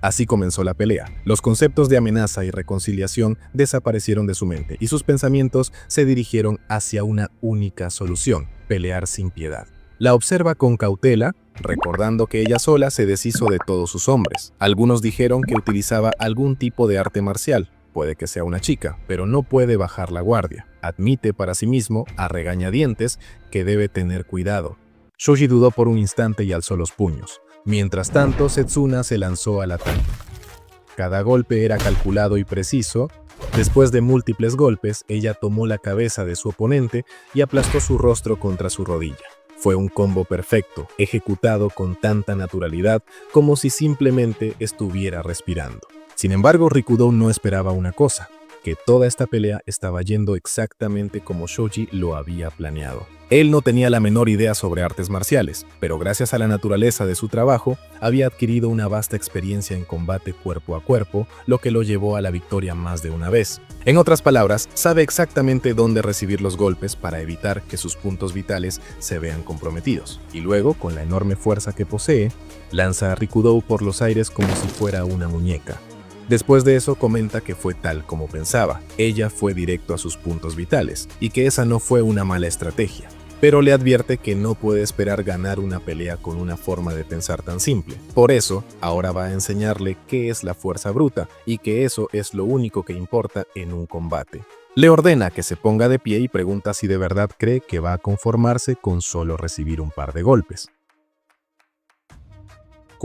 Así comenzó la pelea. Los conceptos de amenaza y reconciliación desaparecieron de su mente y sus pensamientos se dirigieron hacia una única solución: pelear sin piedad. La observa con cautela, recordando que ella sola se deshizo de todos sus hombres. Algunos dijeron que utilizaba algún tipo de arte marcial. Puede que sea una chica, pero no puede bajar la guardia. Admite para sí mismo, a regañadientes, que debe tener cuidado. Shoji dudó por un instante y alzó los puños. Mientras tanto, Setsuna se lanzó al ataque. Cada golpe era calculado y preciso. Después de múltiples golpes, ella tomó la cabeza de su oponente y aplastó su rostro contra su rodilla. Fue un combo perfecto, ejecutado con tanta naturalidad como si simplemente estuviera respirando. Sin embargo, Rikudo no esperaba una cosa, que toda esta pelea estaba yendo exactamente como Shoji lo había planeado. Él no tenía la menor idea sobre artes marciales, pero gracias a la naturaleza de su trabajo, había adquirido una vasta experiencia en combate cuerpo a cuerpo, lo que lo llevó a la victoria más de una vez. En otras palabras, sabe exactamente dónde recibir los golpes para evitar que sus puntos vitales se vean comprometidos. Y luego, con la enorme fuerza que posee, lanza a Rikudo por los aires como si fuera una muñeca. Después de eso comenta que fue tal como pensaba, ella fue directo a sus puntos vitales, y que esa no fue una mala estrategia. Pero le advierte que no puede esperar ganar una pelea con una forma de pensar tan simple. Por eso, ahora va a enseñarle qué es la fuerza bruta, y que eso es lo único que importa en un combate. Le ordena que se ponga de pie y pregunta si de verdad cree que va a conformarse con solo recibir un par de golpes.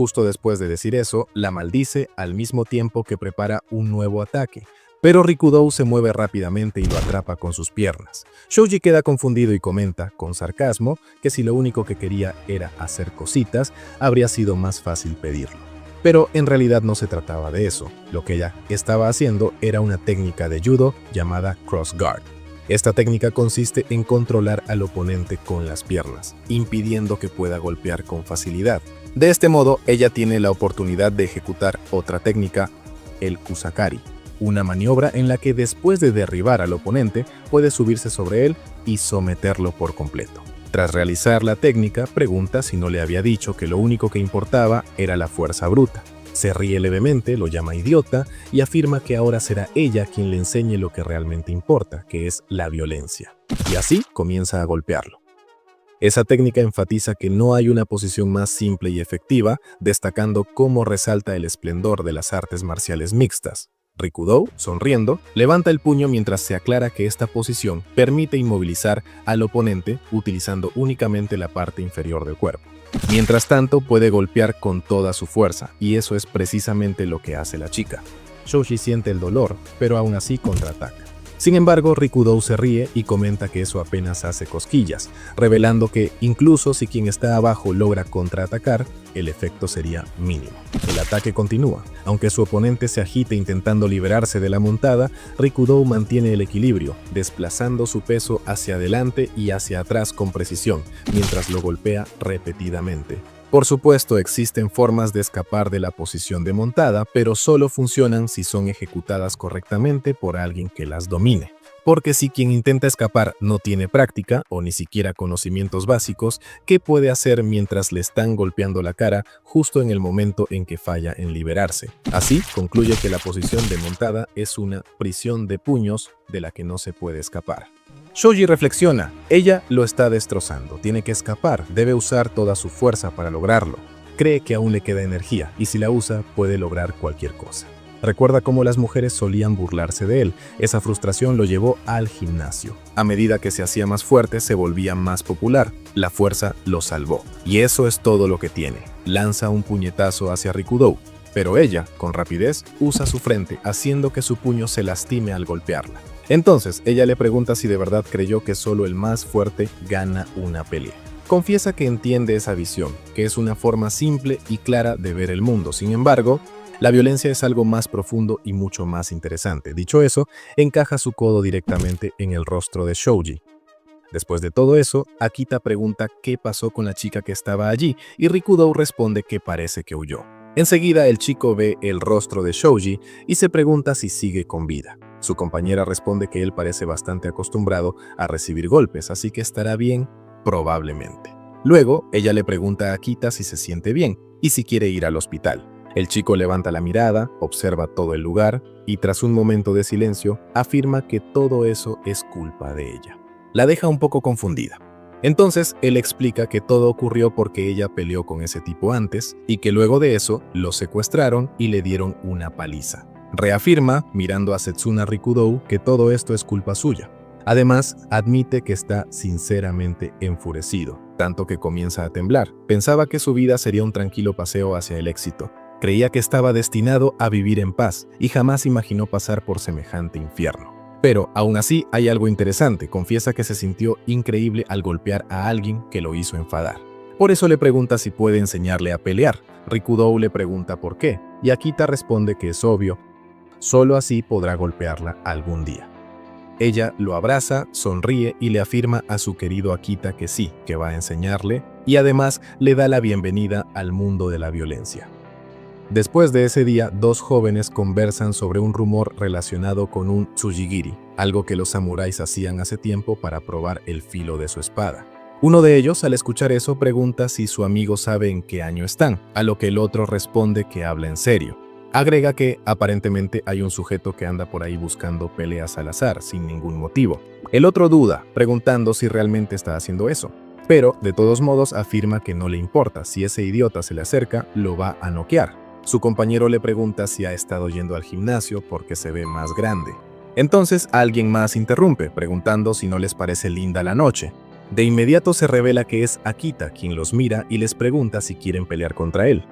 Justo después de decir eso, la maldice al mismo tiempo que prepara un nuevo ataque. Pero Rikudo se mueve rápidamente y lo atrapa con sus piernas. Shoji queda confundido y comenta, con sarcasmo, que si lo único que quería era hacer cositas, habría sido más fácil pedirlo. Pero en realidad no se trataba de eso. Lo que ella estaba haciendo era una técnica de judo llamada cross guard. Esta técnica consiste en controlar al oponente con las piernas, impidiendo que pueda golpear con facilidad. De este modo, ella tiene la oportunidad de ejecutar otra técnica, el kusakari, una maniobra en la que después de derribar al oponente, puede subirse sobre él y someterlo por completo. Tras realizar la técnica, pregunta si no le había dicho que lo único que importaba era la fuerza bruta. Se ríe levemente, lo llama idiota y afirma que ahora será ella quien le enseñe lo que realmente importa, que es la violencia. Y así comienza a golpearlo. Esa técnica enfatiza que no hay una posición más simple y efectiva, destacando cómo resalta el esplendor de las artes marciales mixtas. Rikudo, sonriendo, levanta el puño mientras se aclara que esta posición permite inmovilizar al oponente utilizando únicamente la parte inferior del cuerpo. Mientras tanto, puede golpear con toda su fuerza, y eso es precisamente lo que hace la chica. Shoji siente el dolor, pero aún así contraataca. Sin embargo, Rikudo se ríe y comenta que eso apenas hace cosquillas, revelando que incluso si quien está abajo logra contraatacar, el efecto sería mínimo. El ataque continúa. Aunque su oponente se agite intentando liberarse de la montada, Rikudo mantiene el equilibrio, desplazando su peso hacia adelante y hacia atrás con precisión, mientras lo golpea repetidamente. Por supuesto, existen formas de escapar de la posición de montada, pero solo funcionan si son ejecutadas correctamente por alguien que las domine. Porque si quien intenta escapar no tiene práctica o ni siquiera conocimientos básicos, ¿qué puede hacer mientras le están golpeando la cara justo en el momento en que falla en liberarse? Así, concluye que la posición de montada es una prisión de puños de la que no se puede escapar. Shoji reflexiona, ella lo está destrozando, tiene que escapar, debe usar toda su fuerza para lograrlo. Cree que aún le queda energía y si la usa puede lograr cualquier cosa. Recuerda cómo las mujeres solían burlarse de él, esa frustración lo llevó al gimnasio. A medida que se hacía más fuerte se volvía más popular, la fuerza lo salvó. Y eso es todo lo que tiene, lanza un puñetazo hacia Rikudo. Pero ella, con rapidez, usa su frente, haciendo que su puño se lastime al golpearla. Entonces, ella le pregunta si de verdad creyó que solo el más fuerte gana una pelea. Confiesa que entiende esa visión, que es una forma simple y clara de ver el mundo. Sin embargo, la violencia es algo más profundo y mucho más interesante. Dicho eso, encaja su codo directamente en el rostro de Shoji. Después de todo eso, Akita pregunta qué pasó con la chica que estaba allí y Rikudo responde que parece que huyó. Enseguida el chico ve el rostro de Shoji y se pregunta si sigue con vida. Su compañera responde que él parece bastante acostumbrado a recibir golpes, así que estará bien, probablemente. Luego, ella le pregunta a Akita si se siente bien y si quiere ir al hospital. El chico levanta la mirada, observa todo el lugar y tras un momento de silencio, afirma que todo eso es culpa de ella. La deja un poco confundida. Entonces, él explica que todo ocurrió porque ella peleó con ese tipo antes y que luego de eso lo secuestraron y le dieron una paliza. Reafirma, mirando a Setsuna Rikudo, que todo esto es culpa suya. Además, admite que está sinceramente enfurecido, tanto que comienza a temblar. Pensaba que su vida sería un tranquilo paseo hacia el éxito. Creía que estaba destinado a vivir en paz y jamás imaginó pasar por semejante infierno. Pero, aún así, hay algo interesante. Confiesa que se sintió increíble al golpear a alguien que lo hizo enfadar. Por eso le pregunta si puede enseñarle a pelear. Rikudou le pregunta por qué, y Akita responde que es obvio, solo así podrá golpearla algún día. Ella lo abraza, sonríe y le afirma a su querido Akita que sí, que va a enseñarle, y además le da la bienvenida al mundo de la violencia. Después de ese día, dos jóvenes conversan sobre un rumor relacionado con un tsujigiri, algo que los samuráis hacían hace tiempo para probar el filo de su espada. Uno de ellos, al escuchar eso, pregunta si su amigo sabe en qué año están, a lo que el otro responde que habla en serio. Agrega que, aparentemente, hay un sujeto que anda por ahí buscando peleas al azar, sin ningún motivo. El otro duda, preguntando si realmente está haciendo eso. Pero, de todos modos, afirma que no le importa, si ese idiota se le acerca, lo va a noquear. Su compañero le pregunta si ha estado yendo al gimnasio porque se ve más grande. Entonces, alguien más interrumpe, preguntando si no les parece linda la noche. De inmediato se revela que es Akita quien los mira y les pregunta si quieren pelear contra él.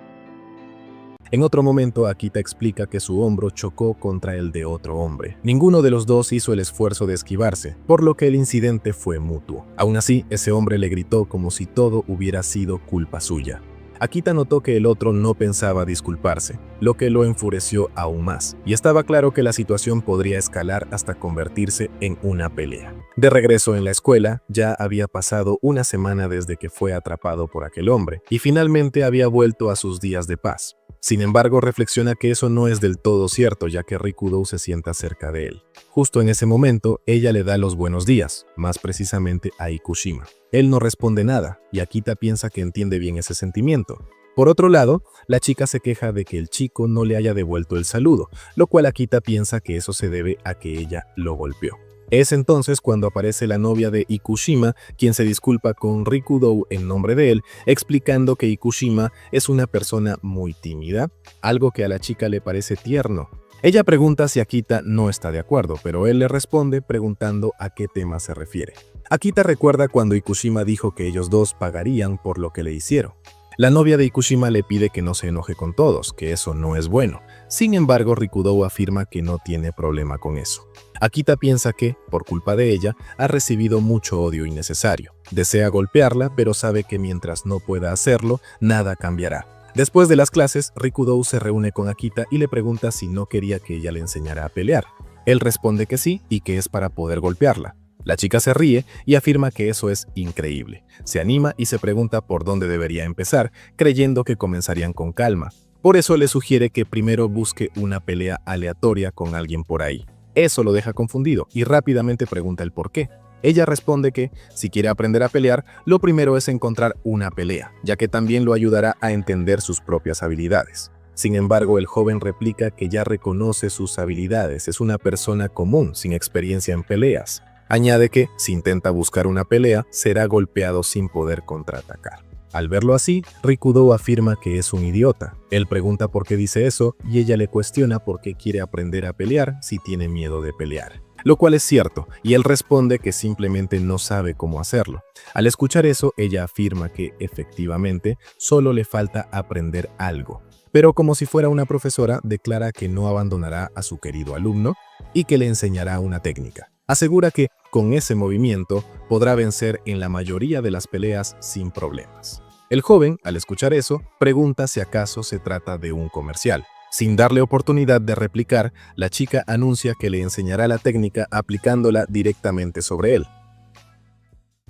En otro momento, Akita explica que su hombro chocó contra el de otro hombre. Ninguno de los dos hizo el esfuerzo de esquivarse, por lo que el incidente fue mutuo. Aún así, ese hombre le gritó como si todo hubiera sido culpa suya. Akita notó que el otro no pensaba disculparse, lo que lo enfureció aún más, y estaba claro que la situación podría escalar hasta convertirse en una pelea. De regreso en la escuela, ya había pasado una semana desde que fue atrapado por aquel hombre, y finalmente había vuelto a sus días de paz. Sin embargo, reflexiona que eso no es del todo cierto, ya que Rikudou se sienta cerca de él. Justo en ese momento, ella le da los buenos días, más precisamente a Ikushima. Él no responde nada, y Akita piensa que entiende bien ese sentimiento. Por otro lado, la chica se queja de que el chico no le haya devuelto el saludo, lo cual Akita piensa que eso se debe a que ella lo golpeó. Es entonces cuando aparece la novia de Ikushima, quien se disculpa con Rikudou en nombre de él, explicando que Ikushima es una persona muy tímida, algo que a la chica le parece tierno. Ella pregunta si Akita no está de acuerdo, pero él le responde preguntando a qué tema se refiere. Akita recuerda cuando Ikushima dijo que ellos dos pagarían por lo que le hicieron. La novia de Ikushima le pide que no se enoje con todos, que eso no es bueno. Sin embargo, Rikudou afirma que no tiene problema con eso. Akita piensa que, por culpa de ella, ha recibido mucho odio innecesario. Desea golpearla, pero sabe que mientras no pueda hacerlo, nada cambiará. Después de las clases, Rikudou se reúne con Akita y le pregunta si no quería que ella le enseñara a pelear. Él responde que sí y que es para poder golpearla. La chica se ríe y afirma que eso es increíble. Se anima y se pregunta por dónde debería empezar, creyendo que comenzarían con calma. Por eso le sugiere que primero busque una pelea aleatoria con alguien por ahí. Eso lo deja confundido y rápidamente pregunta el por qué. Ella responde que, si quiere aprender a pelear, lo primero es encontrar una pelea, ya que también lo ayudará a entender sus propias habilidades. Sin embargo, el joven replica que ya reconoce sus habilidades, es una persona común, sin experiencia en peleas. Añade que, si intenta buscar una pelea, será golpeado sin poder contraatacar. Al verlo así, Rikudou afirma que es un idiota. Él pregunta por qué dice eso y ella le cuestiona por qué quiere aprender a pelear si tiene miedo de pelear. Lo cual es cierto, y él responde que simplemente no sabe cómo hacerlo. Al escuchar eso, ella afirma que, efectivamente, solo le falta aprender algo. Pero como si fuera una profesora, declara que no abandonará a su querido alumno y que le enseñará una técnica. Asegura que, con ese movimiento, podrá vencer en la mayoría de las peleas sin problemas. El joven, al escuchar eso, pregunta si acaso se trata de un comercial. Sin darle oportunidad de replicar, la chica anuncia que le enseñará la técnica aplicándola directamente sobre él.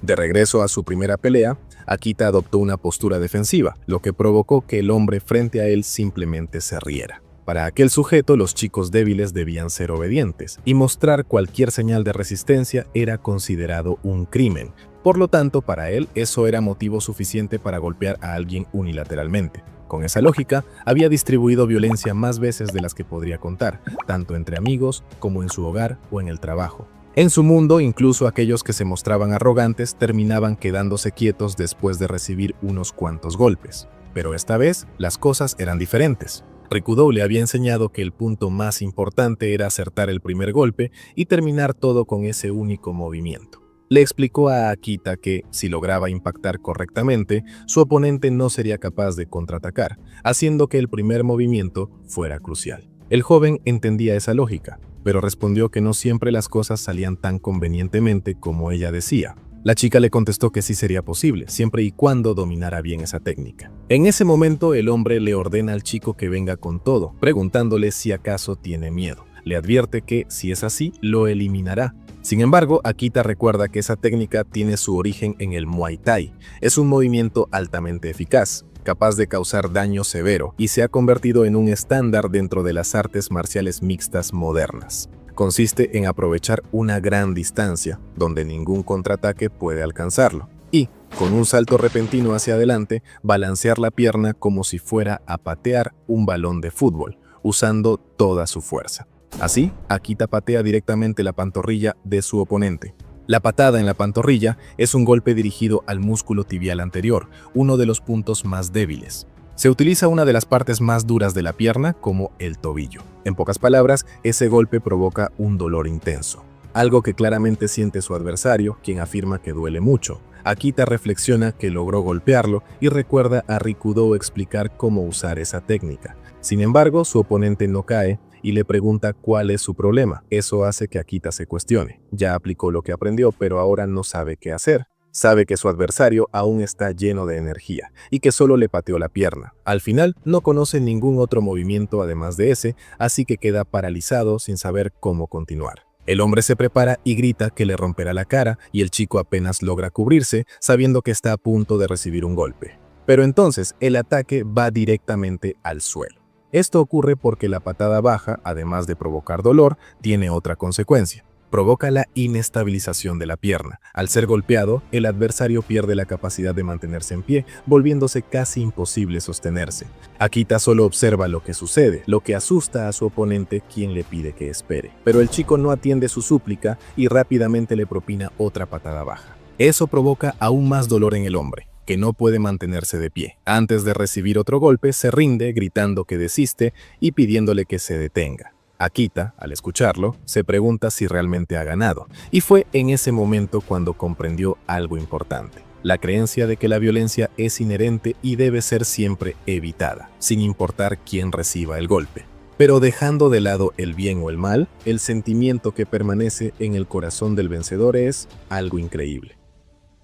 De regreso a su primera pelea, Akita adoptó una postura defensiva, lo que provocó que el hombre frente a él simplemente se riera. Para aquel sujeto, los chicos débiles debían ser obedientes, y mostrar cualquier señal de resistencia era considerado un crimen. Por lo tanto, para él, eso era motivo suficiente para golpear a alguien unilateralmente. Con esa lógica, había distribuido violencia más veces de las que podría contar, tanto entre amigos como en su hogar o en el trabajo. En su mundo, incluso aquellos que se mostraban arrogantes terminaban quedándose quietos después de recibir unos cuantos golpes. Pero esta vez, las cosas eran diferentes. Rikudou le había enseñado que el punto más importante era acertar el primer golpe y terminar todo con ese único movimiento. Le explicó a Akita que, si lograba impactar correctamente, su oponente no sería capaz de contraatacar, haciendo que el primer movimiento fuera crucial. El joven entendía esa lógica, pero respondió que no siempre las cosas salían tan convenientemente como ella decía. La chica le contestó que sí sería posible, siempre y cuando dominara bien esa técnica. En ese momento, el hombre le ordena al chico que venga con todo, preguntándole si acaso tiene miedo. Le advierte que, si es así, lo eliminará. Sin embargo, Akita recuerda que esa técnica tiene su origen en el Muay Thai. Es un movimiento altamente eficaz, capaz de causar daño severo, y se ha convertido en un estándar dentro de las artes marciales mixtas modernas. Consiste en aprovechar una gran distancia, donde ningún contraataque puede alcanzarlo, y, con un salto repentino hacia adelante, balancear la pierna como si fuera a patear un balón de fútbol, usando toda su fuerza. Así, Akita patea directamente la pantorrilla de su oponente. La patada en la pantorrilla es un golpe dirigido al músculo tibial anterior, uno de los puntos más débiles. Se utiliza una de las partes más duras de la pierna como el tobillo. En pocas palabras, ese golpe provoca un dolor intenso, algo que claramente siente su adversario, quien afirma que duele mucho. Akita reflexiona que logró golpearlo y recuerda a Rikudo explicar cómo usar esa técnica. Sin embargo, su oponente no cae y le pregunta cuál es su problema. Eso hace que Akita se cuestione. Ya aplicó lo que aprendió, pero ahora no sabe qué hacer. Sabe que su adversario aún está lleno de energía y que solo le pateó la pierna. Al final, no conoce ningún otro movimiento además de ese, así que queda paralizado sin saber cómo continuar. El hombre se prepara y grita que le romperá la cara y el chico apenas logra cubrirse, sabiendo que está a punto de recibir un golpe. Pero entonces el ataque va directamente al suelo. Esto ocurre porque la patada baja, además de provocar dolor, tiene otra consecuencia. Provoca la inestabilización de la pierna. Al ser golpeado, el adversario pierde la capacidad de mantenerse en pie, volviéndose casi imposible sostenerse. Akita solo observa lo que sucede, lo que asusta a su oponente, quien le pide que espere. Pero el chico no atiende su súplica y rápidamente le propina otra patada baja. Eso provoca aún más dolor en el hombre, que no puede mantenerse de pie. Antes de recibir otro golpe, se rinde gritando que desiste y pidiéndole que se detenga. Akita, al escucharlo, se pregunta si realmente ha ganado, y fue en ese momento cuando comprendió algo importante: la creencia de que la violencia es inherente y debe ser siempre evitada, sin importar quién reciba el golpe. Pero dejando de lado el bien o el mal, el sentimiento que permanece en el corazón del vencedor es algo increíble.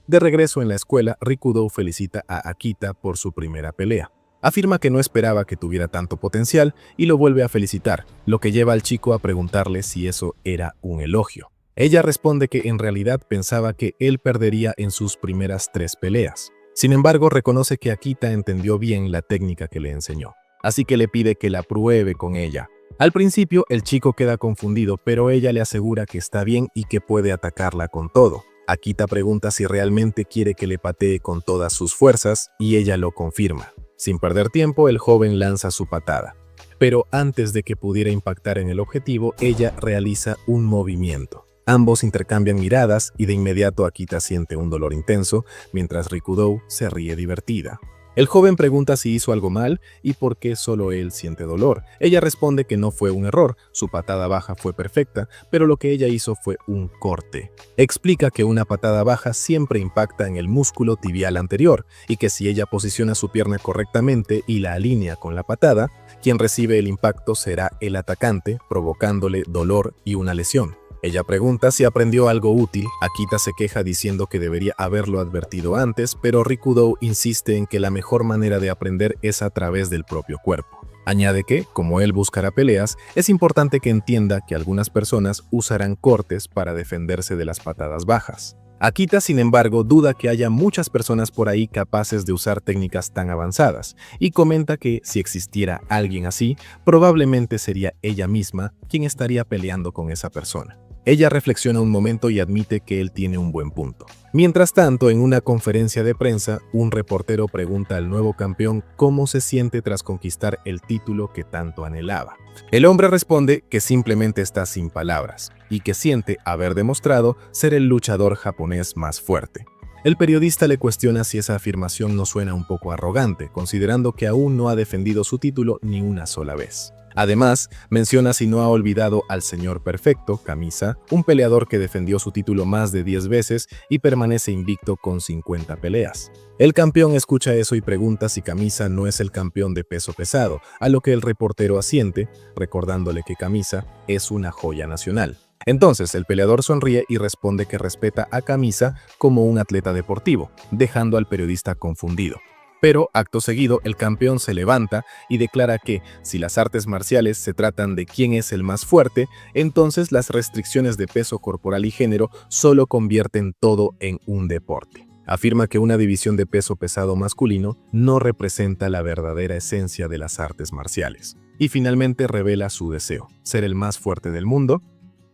De regreso en la escuela, Rikudo felicita a Akita por su primera pelea. Afirma que no esperaba que tuviera tanto potencial y lo vuelve a felicitar, lo que lleva al chico a preguntarle si eso era un elogio. Ella responde que en realidad pensaba que él perdería en sus primeras 3 peleas. Sin embargo, reconoce que Akita entendió bien la técnica que le enseñó, así que le pide que la pruebe con ella. Al principio, el chico queda confundido, pero ella le asegura que está bien y que puede atacarla con todo. Akita pregunta si realmente quiere que le patee con todas sus fuerzas y ella lo confirma. Sin perder tiempo, el joven lanza su patada. Pero antes de que pudiera impactar en el objetivo, ella realiza un movimiento. Ambos intercambian miradas y de inmediato Akita siente un dolor intenso, mientras Rikudo se ríe divertida. El joven pregunta si hizo algo mal y por qué solo él siente dolor. Ella responde que no fue un error, su patada baja fue perfecta, pero lo que ella hizo fue un corte. Explica que una patada baja siempre impacta en el músculo tibial anterior y que si ella posiciona su pierna correctamente y la alinea con la patada, quien recibe el impacto será el atacante, provocándole dolor y una lesión. Ella pregunta si aprendió algo útil. Akita se queja diciendo que debería haberlo advertido antes, pero Rikudo insiste en que la mejor manera de aprender es a través del propio cuerpo. Añade que, como él buscará peleas, es importante que entienda que algunas personas usarán cortes para defenderse de las patadas bajas. Akita, sin embargo, duda que haya muchas personas por ahí capaces de usar técnicas tan avanzadas, y comenta que si existiera alguien así, probablemente sería ella misma quien estaría peleando con esa persona. Ella reflexiona un momento y admite que él tiene un buen punto. Mientras tanto, en una conferencia de prensa, un reportero pregunta al nuevo campeón cómo se siente tras conquistar el título que tanto anhelaba. El hombre responde que simplemente está sin palabras y que siente haber demostrado ser el luchador japonés más fuerte. El periodista le cuestiona si esa afirmación no suena un poco arrogante, considerando que aún no ha defendido su título ni una sola vez. Además, menciona si no ha olvidado al Señor Perfecto, Kamisa, un peleador que defendió su título más de 10 veces y permanece invicto con 50 peleas. El campeón escucha eso y pregunta si Kamisa no es el campeón de peso pesado, a lo que el reportero asiente, recordándole que Kamisa es una joya nacional. Entonces el peleador sonríe y responde que respeta a Kamisa como un atleta deportivo, dejando al periodista confundido. Pero, acto seguido, el campeón se levanta y declara que, si las artes marciales se tratan de quién es el más fuerte, entonces las restricciones de peso corporal y género solo convierten todo en un deporte. Afirma que una división de peso pesado masculino no representa la verdadera esencia de las artes marciales. Y finalmente revela su deseo, ser el más fuerte del mundo.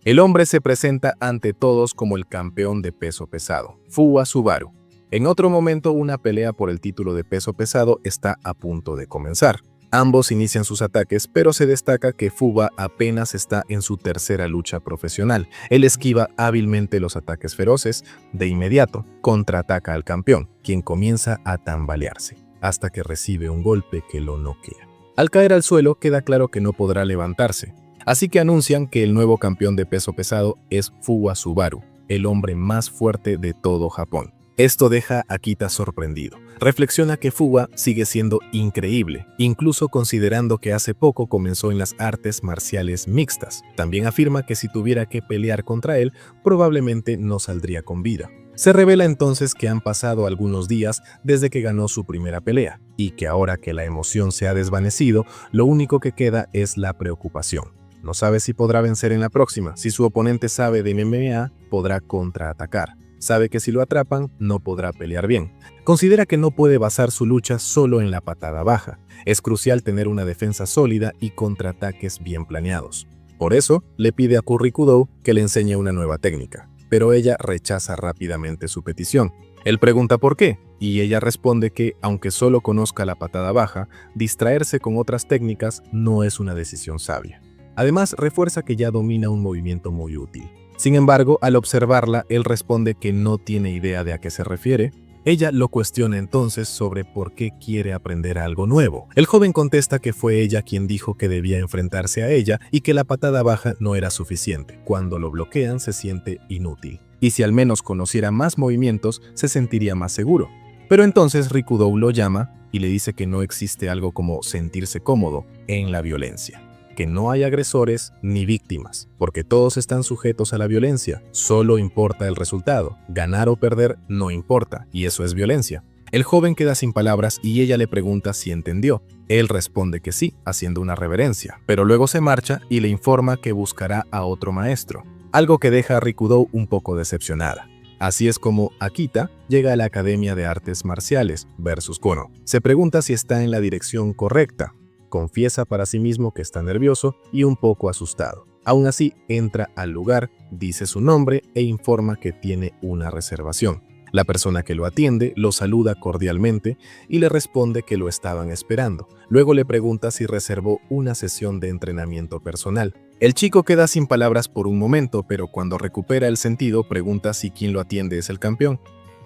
El hombre se presenta ante todos como el campeón de peso pesado, Fuwa Subaru. En otro momento, una pelea por el título de peso pesado está a punto de comenzar. Ambos inician sus ataques, pero se destaca que Fuwa apenas está en su tercera lucha profesional. Él esquiva hábilmente los ataques feroces. De inmediato, contraataca al campeón, quien comienza a tambalearse, hasta que recibe un golpe que lo noquea. Al caer al suelo, queda claro que no podrá levantarse. Así que anuncian que el nuevo campeón de peso pesado es Fuwa Subaru, el hombre más fuerte de todo Japón. Esto deja a Akita sorprendido. Reflexiona que Fuwa sigue siendo increíble, incluso considerando que hace poco comenzó en las artes marciales mixtas. También afirma que si tuviera que pelear contra él, probablemente no saldría con vida. Se revela entonces que han pasado algunos días desde que ganó su primera pelea, y que ahora que la emoción se ha desvanecido, lo único que queda es la preocupación. No sabe si podrá vencer en la próxima. Si su oponente sabe de MMA, podrá contraatacar. Sabe que si lo atrapan, no podrá pelear bien. Considera que no puede basar su lucha solo en la patada baja. Es crucial tener una defensa sólida y contraataques bien planeados. Por eso, le pide a Kurikudo que le enseñe una nueva técnica, pero ella rechaza rápidamente su petición. Él pregunta por qué, y ella responde que, aunque solo conozca la patada baja, distraerse con otras técnicas no es una decisión sabia. Además, refuerza que ya domina un movimiento muy útil. Sin embargo, al observarla, él responde que no tiene idea de a qué se refiere. Ella lo cuestiona entonces sobre por qué quiere aprender algo nuevo. El joven contesta que fue ella quien dijo que debía enfrentarse a ella y que la patada baja no era suficiente. Cuando lo bloquean se siente inútil. Y si al menos conociera más movimientos, se sentiría más seguro. Pero entonces Rikudo lo llama y le dice que no existe algo como sentirse cómodo en la violencia. Que no hay agresores ni víctimas, porque todos están sujetos a la violencia. Solo importa el resultado. Ganar o perder no importa, y eso es violencia. El joven queda sin palabras y ella le pregunta si entendió. Él responde que sí, haciendo una reverencia, pero luego se marcha y le informa que buscará a otro maestro, algo que deja a Rikudo un poco decepcionada. Así es como Akita llega a la Academia de Artes Marciales versus Kono. Se pregunta si está en la dirección correcta. Confiesa para sí mismo que está nervioso y un poco asustado. Aún así, entra al lugar, dice su nombre e informa que tiene una reservación. La persona que lo atiende lo saluda cordialmente y le responde que lo estaban esperando. Luego le pregunta si reservó una sesión de entrenamiento personal. El chico queda sin palabras por un momento, pero cuando recupera el sentido pregunta si quien lo atiende es el campeón.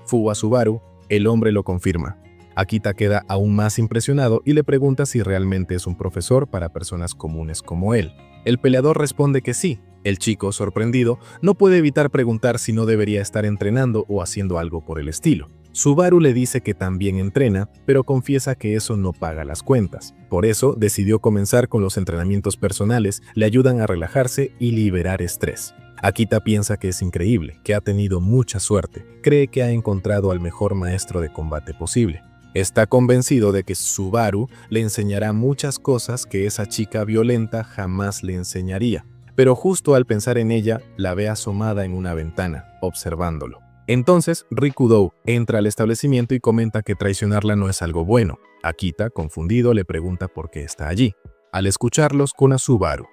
Fuwa Subaru, el hombre lo confirma. Akita queda aún más impresionado y le pregunta si realmente es un profesor para personas comunes como él. El peleador responde que sí. El chico, sorprendido, no puede evitar preguntar si no debería estar entrenando o haciendo algo por el estilo. Subaru le dice que también entrena, pero confiesa que eso no paga las cuentas. Por eso decidió comenzar con los entrenamientos personales, le ayudan a relajarse y liberar estrés. Akita piensa que es increíble, que ha tenido mucha suerte, cree que ha encontrado al mejor maestro de combate posible. Está convencido de que Subaru le enseñará muchas cosas que esa chica violenta jamás le enseñaría, pero justo al pensar en ella, la ve asomada en una ventana, observándolo. Entonces, Rikudo entra al establecimiento y comenta que traicionarla no es algo bueno. Akita, confundido, le pregunta por qué está allí. Al escucharlos, Kona Subaru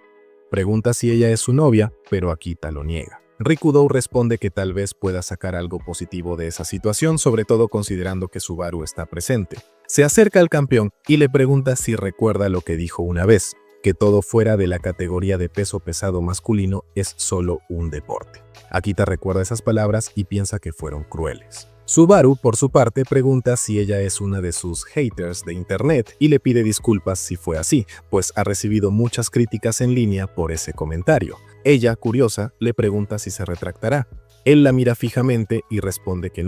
pregunta si ella es su novia, pero Akita lo niega. Rikudo responde que tal vez pueda sacar algo positivo de esa situación, sobre todo considerando que Subaru está presente. Se acerca al campeón y le pregunta si recuerda lo que dijo una vez, que todo fuera de la categoría de peso pesado masculino es solo un deporte. Akita recuerda esas palabras y piensa que fueron crueles. Subaru, por su parte, pregunta si ella es una de sus haters de internet y le pide disculpas si fue así, pues ha recibido muchas críticas en línea por ese comentario. Ella, curiosa, le pregunta si se retractará. Él la mira fijamente y responde que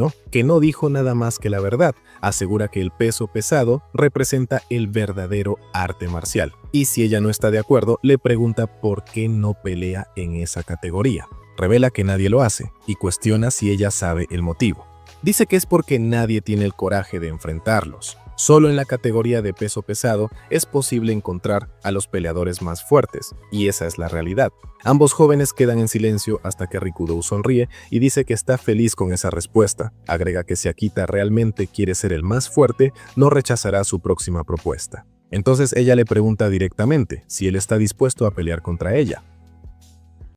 no dijo nada más que la verdad. Asegura que el peso pesado representa el verdadero arte marcial. Y si ella no está de acuerdo, le pregunta por qué no pelea en esa categoría. Revela que nadie lo hace y cuestiona si ella sabe el motivo. Dice que es porque nadie tiene el coraje de enfrentarlos. Solo en la categoría de peso pesado es posible encontrar a los peleadores más fuertes, y esa es la realidad. Ambos jóvenes quedan en silencio hasta que Rikudo sonríe y dice que está feliz con esa respuesta. Agrega que si Akita realmente quiere ser el más fuerte, no rechazará su próxima propuesta. Entonces ella le pregunta directamente si él está dispuesto a pelear contra ella.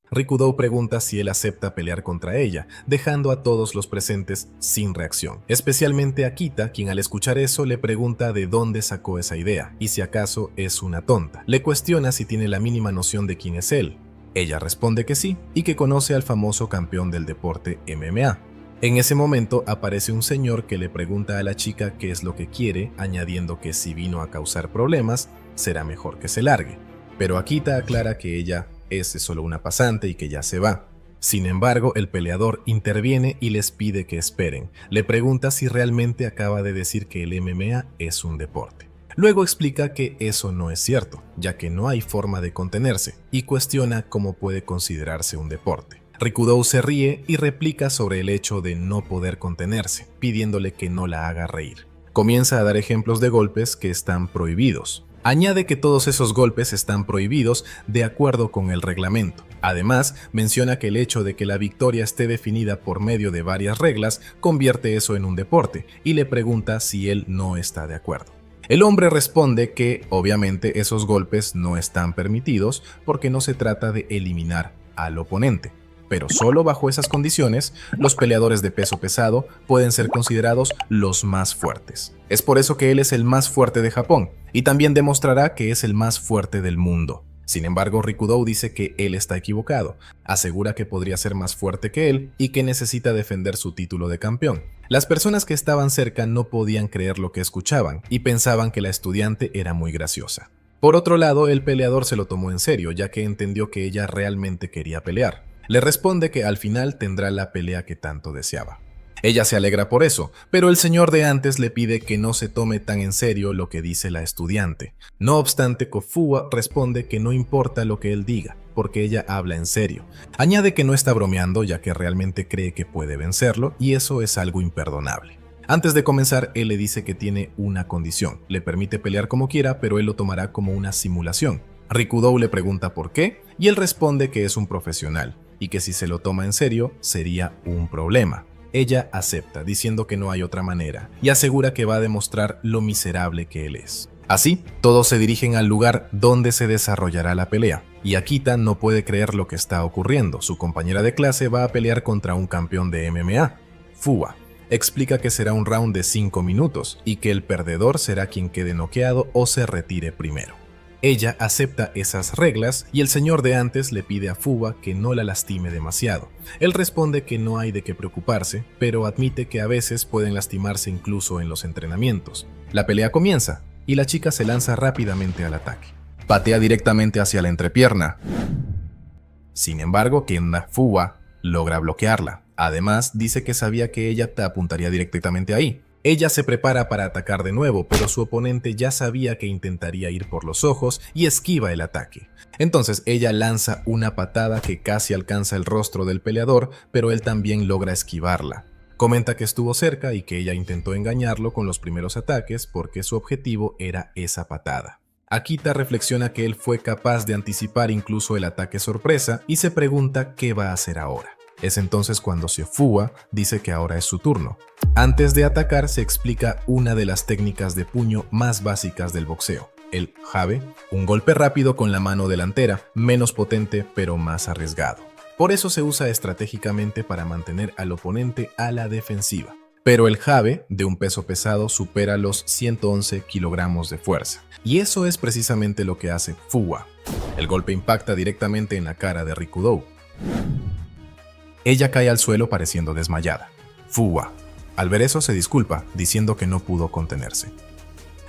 Rikudo pregunta si él acepta pelear contra ella, dejando a todos los presentes sin reacción. Especialmente a Akita, quien al escuchar eso le pregunta de dónde sacó esa idea y si acaso es una tonta. Le cuestiona si tiene la mínima noción de quién es él. Ella responde que sí y que conoce al famoso campeón del deporte MMA. En ese momento aparece un señor que le pregunta a la chica qué es lo que quiere, añadiendo que si vino a causar problemas, será mejor que se largue. Pero Akita aclara que ella es solo una pasante y que ya se va. Sin embargo, el peleador interviene y les pide que esperen. Le pregunta si realmente acaba de decir que el MMA es un deporte. Luego explica que eso no es cierto, ya que no hay forma de contenerse, y cuestiona cómo puede considerarse un deporte. Rikudo se ríe y replica sobre el hecho de no poder contenerse, pidiéndole que no la haga reír. Comienza a dar ejemplos de golpes que están prohibidos. Añade que todos esos golpes están prohibidos de acuerdo con el reglamento. Además, menciona que el hecho de que la victoria esté definida por medio de varias reglas convierte eso en un deporte y le pregunta si él no está de acuerdo. El hombre responde que, obviamente, esos golpes no están permitidos porque no se trata de eliminar al oponente. Pero solo bajo esas condiciones, los peleadores de peso pesado pueden ser considerados los más fuertes. Es por eso que él es el más fuerte de Japón, y también demostrará que es el más fuerte del mundo. Sin embargo, Rikudo dice que él está equivocado. Asegura que podría ser más fuerte que él y que necesita defender su título de campeón. Las personas que estaban cerca no podían creer lo que escuchaban y pensaban que la estudiante era muy graciosa. Por otro lado, el peleador se lo tomó en serio, ya que entendió que ella realmente quería pelear. Le responde que al final tendrá la pelea que tanto deseaba. Ella se alegra por eso, pero el señor de antes le pide que no se tome tan en serio lo que dice la estudiante. No obstante, Kofuwa responde que no importa lo que él diga, porque ella habla en serio. Añade que no está bromeando, ya que realmente cree que puede vencerlo, y eso es algo imperdonable. Antes de comenzar, él le dice que tiene una condición. Le permite pelear como quiera, pero él lo tomará como una simulación. Rikudo le pregunta por qué, y él responde que es un profesional, y que si se lo toma en serio, sería un problema. Ella acepta, diciendo que no hay otra manera, y asegura que va a demostrar lo miserable que él es. Así, todos se dirigen al lugar donde se desarrollará la pelea, y Akita no puede creer lo que está ocurriendo. Su compañera de clase va a pelear contra un campeón de MMA, Fuwa. Explica que será un round de 5 minutos, y que el perdedor será quien quede noqueado o se retire primero. Ella acepta esas reglas y el señor de antes le pide a Fuwa que no la lastime demasiado. Él responde que no hay de qué preocuparse, pero admite que a veces pueden lastimarse incluso en los entrenamientos. La pelea comienza y la chica se lanza rápidamente al ataque. Patea directamente hacia la entrepierna. Sin embargo, Kenda Fuwa logra bloquearla. Además, dice que sabía que ella te apuntaría directamente ahí. Ella se prepara para atacar de nuevo, pero su oponente ya sabía que intentaría ir por los ojos y esquiva el ataque. Entonces ella lanza una patada que casi alcanza el rostro del peleador, pero él también logra esquivarla. Comenta que estuvo cerca y que ella intentó engañarlo con los primeros ataques porque su objetivo era esa patada. Akita reflexiona que él fue capaz de anticipar incluso el ataque sorpresa y se pregunta qué va a hacer ahora. Es entonces cuando Fuwa dice que ahora es su turno. Antes de atacar se explica una de las técnicas de puño más básicas del boxeo, el Habe, un golpe rápido con la mano delantera, menos potente pero más arriesgado. Por eso se usa estratégicamente para mantener al oponente a la defensiva. Pero el Habe de un peso pesado supera los 111 kilogramos de fuerza. Y eso es precisamente lo que hace Fuwa. El golpe impacta directamente en la cara de Rikudo. Ella cae al suelo pareciendo desmayada. Fuwa Al ver eso se disculpa, diciendo que no pudo contenerse.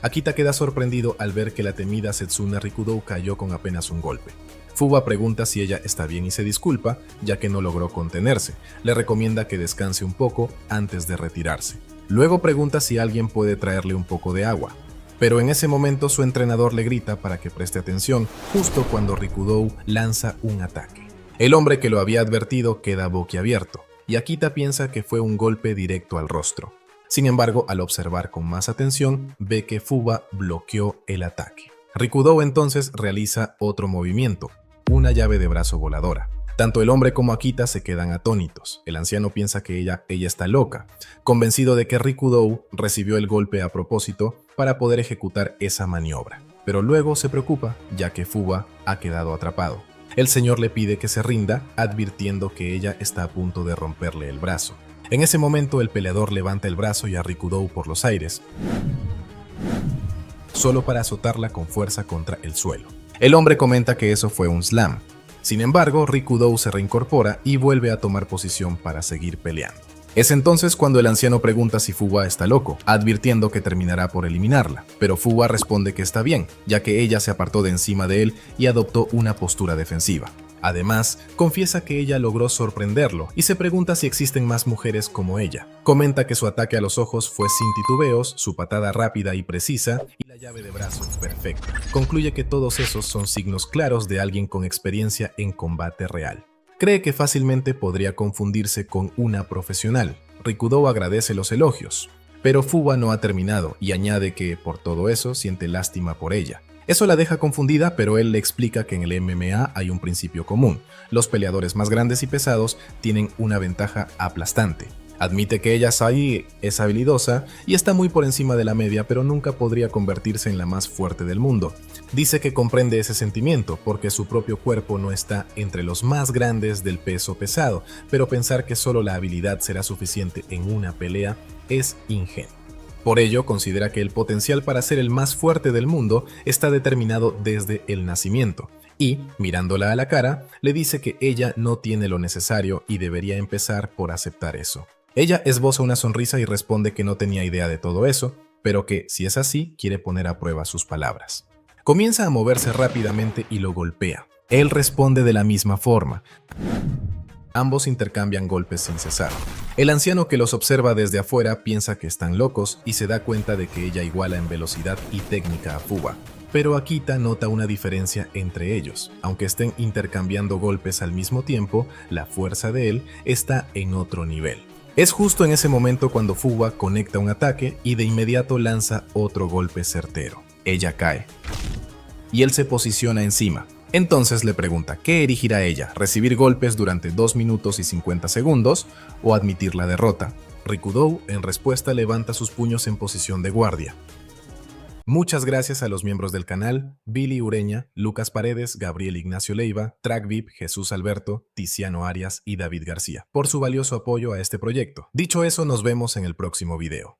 Akita queda sorprendido al ver que la temida Setsuna Rikudou cayó con apenas un golpe. Fuba pregunta si ella está bien y se disculpa, ya que no logró contenerse. Le recomienda que descanse un poco antes de retirarse. Luego pregunta si alguien puede traerle un poco de agua. Pero en ese momento su entrenador le grita para que preste atención, justo cuando Rikudou lanza un ataque. El hombre que lo había advertido queda boquiabierto, y Akita piensa que fue un golpe directo al rostro. Sin embargo, al observar con más atención, ve que Fuba bloqueó el ataque. Rikudou entonces realiza otro movimiento, una llave de brazo voladora. Tanto el hombre como Akita se quedan atónitos. El anciano piensa que ella está loca, convencido de que Rikudou recibió el golpe a propósito para poder ejecutar esa maniobra. Pero luego se preocupa, ya que Fuba ha quedado atrapado. El señor le pide que se rinda, advirtiendo que ella está a punto de romperle el brazo. En ese momento el peleador levanta el brazo y a Rikudou por los aires, solo para azotarla con fuerza contra el suelo. El hombre comenta que eso fue un slam. Sin embargo, Rikudou se reincorpora y vuelve a tomar posición para seguir peleando. Es entonces cuando el anciano pregunta si Fuba está loco, advirtiendo que terminará por eliminarla, pero Fuba responde que está bien, ya que ella se apartó de encima de él y adoptó una postura defensiva. Además, confiesa que ella logró sorprenderlo y se pregunta si existen más mujeres como ella. Comenta que su ataque a los ojos fue sin titubeos, su patada rápida y precisa y la llave de brazo perfecta. Concluye que todos esos son signos claros de alguien con experiencia en combate real. Cree que fácilmente podría confundirse con una profesional. Rikudou agradece los elogios, pero Fuba no ha terminado y añade que, por todo eso, siente lástima por ella. Eso la deja confundida, pero él le explica que en el MMA hay un principio común. Los peleadores más grandes y pesados tienen una ventaja aplastante. Admite que ella es habilidosa y está muy por encima de la media, pero nunca podría convertirse en la más fuerte del mundo. Dice que comprende ese sentimiento porque su propio cuerpo no está entre los más grandes del peso pesado, pero pensar que solo la habilidad será suficiente en una pelea es ingenuo. Por ello, considera que el potencial para ser el más fuerte del mundo está determinado desde el nacimiento. Y, mirándola a la cara, le dice que ella no tiene lo necesario y debería empezar por aceptar eso. Ella esboza una sonrisa y responde que no tenía idea de todo eso, pero que, si es así, quiere poner a prueba sus palabras. Comienza a moverse rápidamente y lo golpea. Él responde de la misma forma. Ambos intercambian golpes sin cesar. El anciano que los observa desde afuera piensa que están locos y se da cuenta de que ella iguala en velocidad y técnica a Fuba. Pero Akita nota una diferencia entre ellos. Aunque estén intercambiando golpes al mismo tiempo, la fuerza de él está en otro nivel. Es justo en ese momento cuando Fuba conecta un ataque y de inmediato lanza otro golpe certero. Ella cae y él se posiciona encima. Entonces le pregunta qué elegirá ella, recibir golpes durante 2 minutos y 50 segundos o admitir la derrota. Rikudou en respuesta levanta sus puños en posición de guardia. Muchas gracias a los miembros del canal, Billy Ureña, Lucas Paredes, Gabriel Ignacio Leiva, TrackVip, Jesús Alberto, Tiziano Arias y David García, por su valioso apoyo a este proyecto. Dicho eso, nos vemos en el próximo video.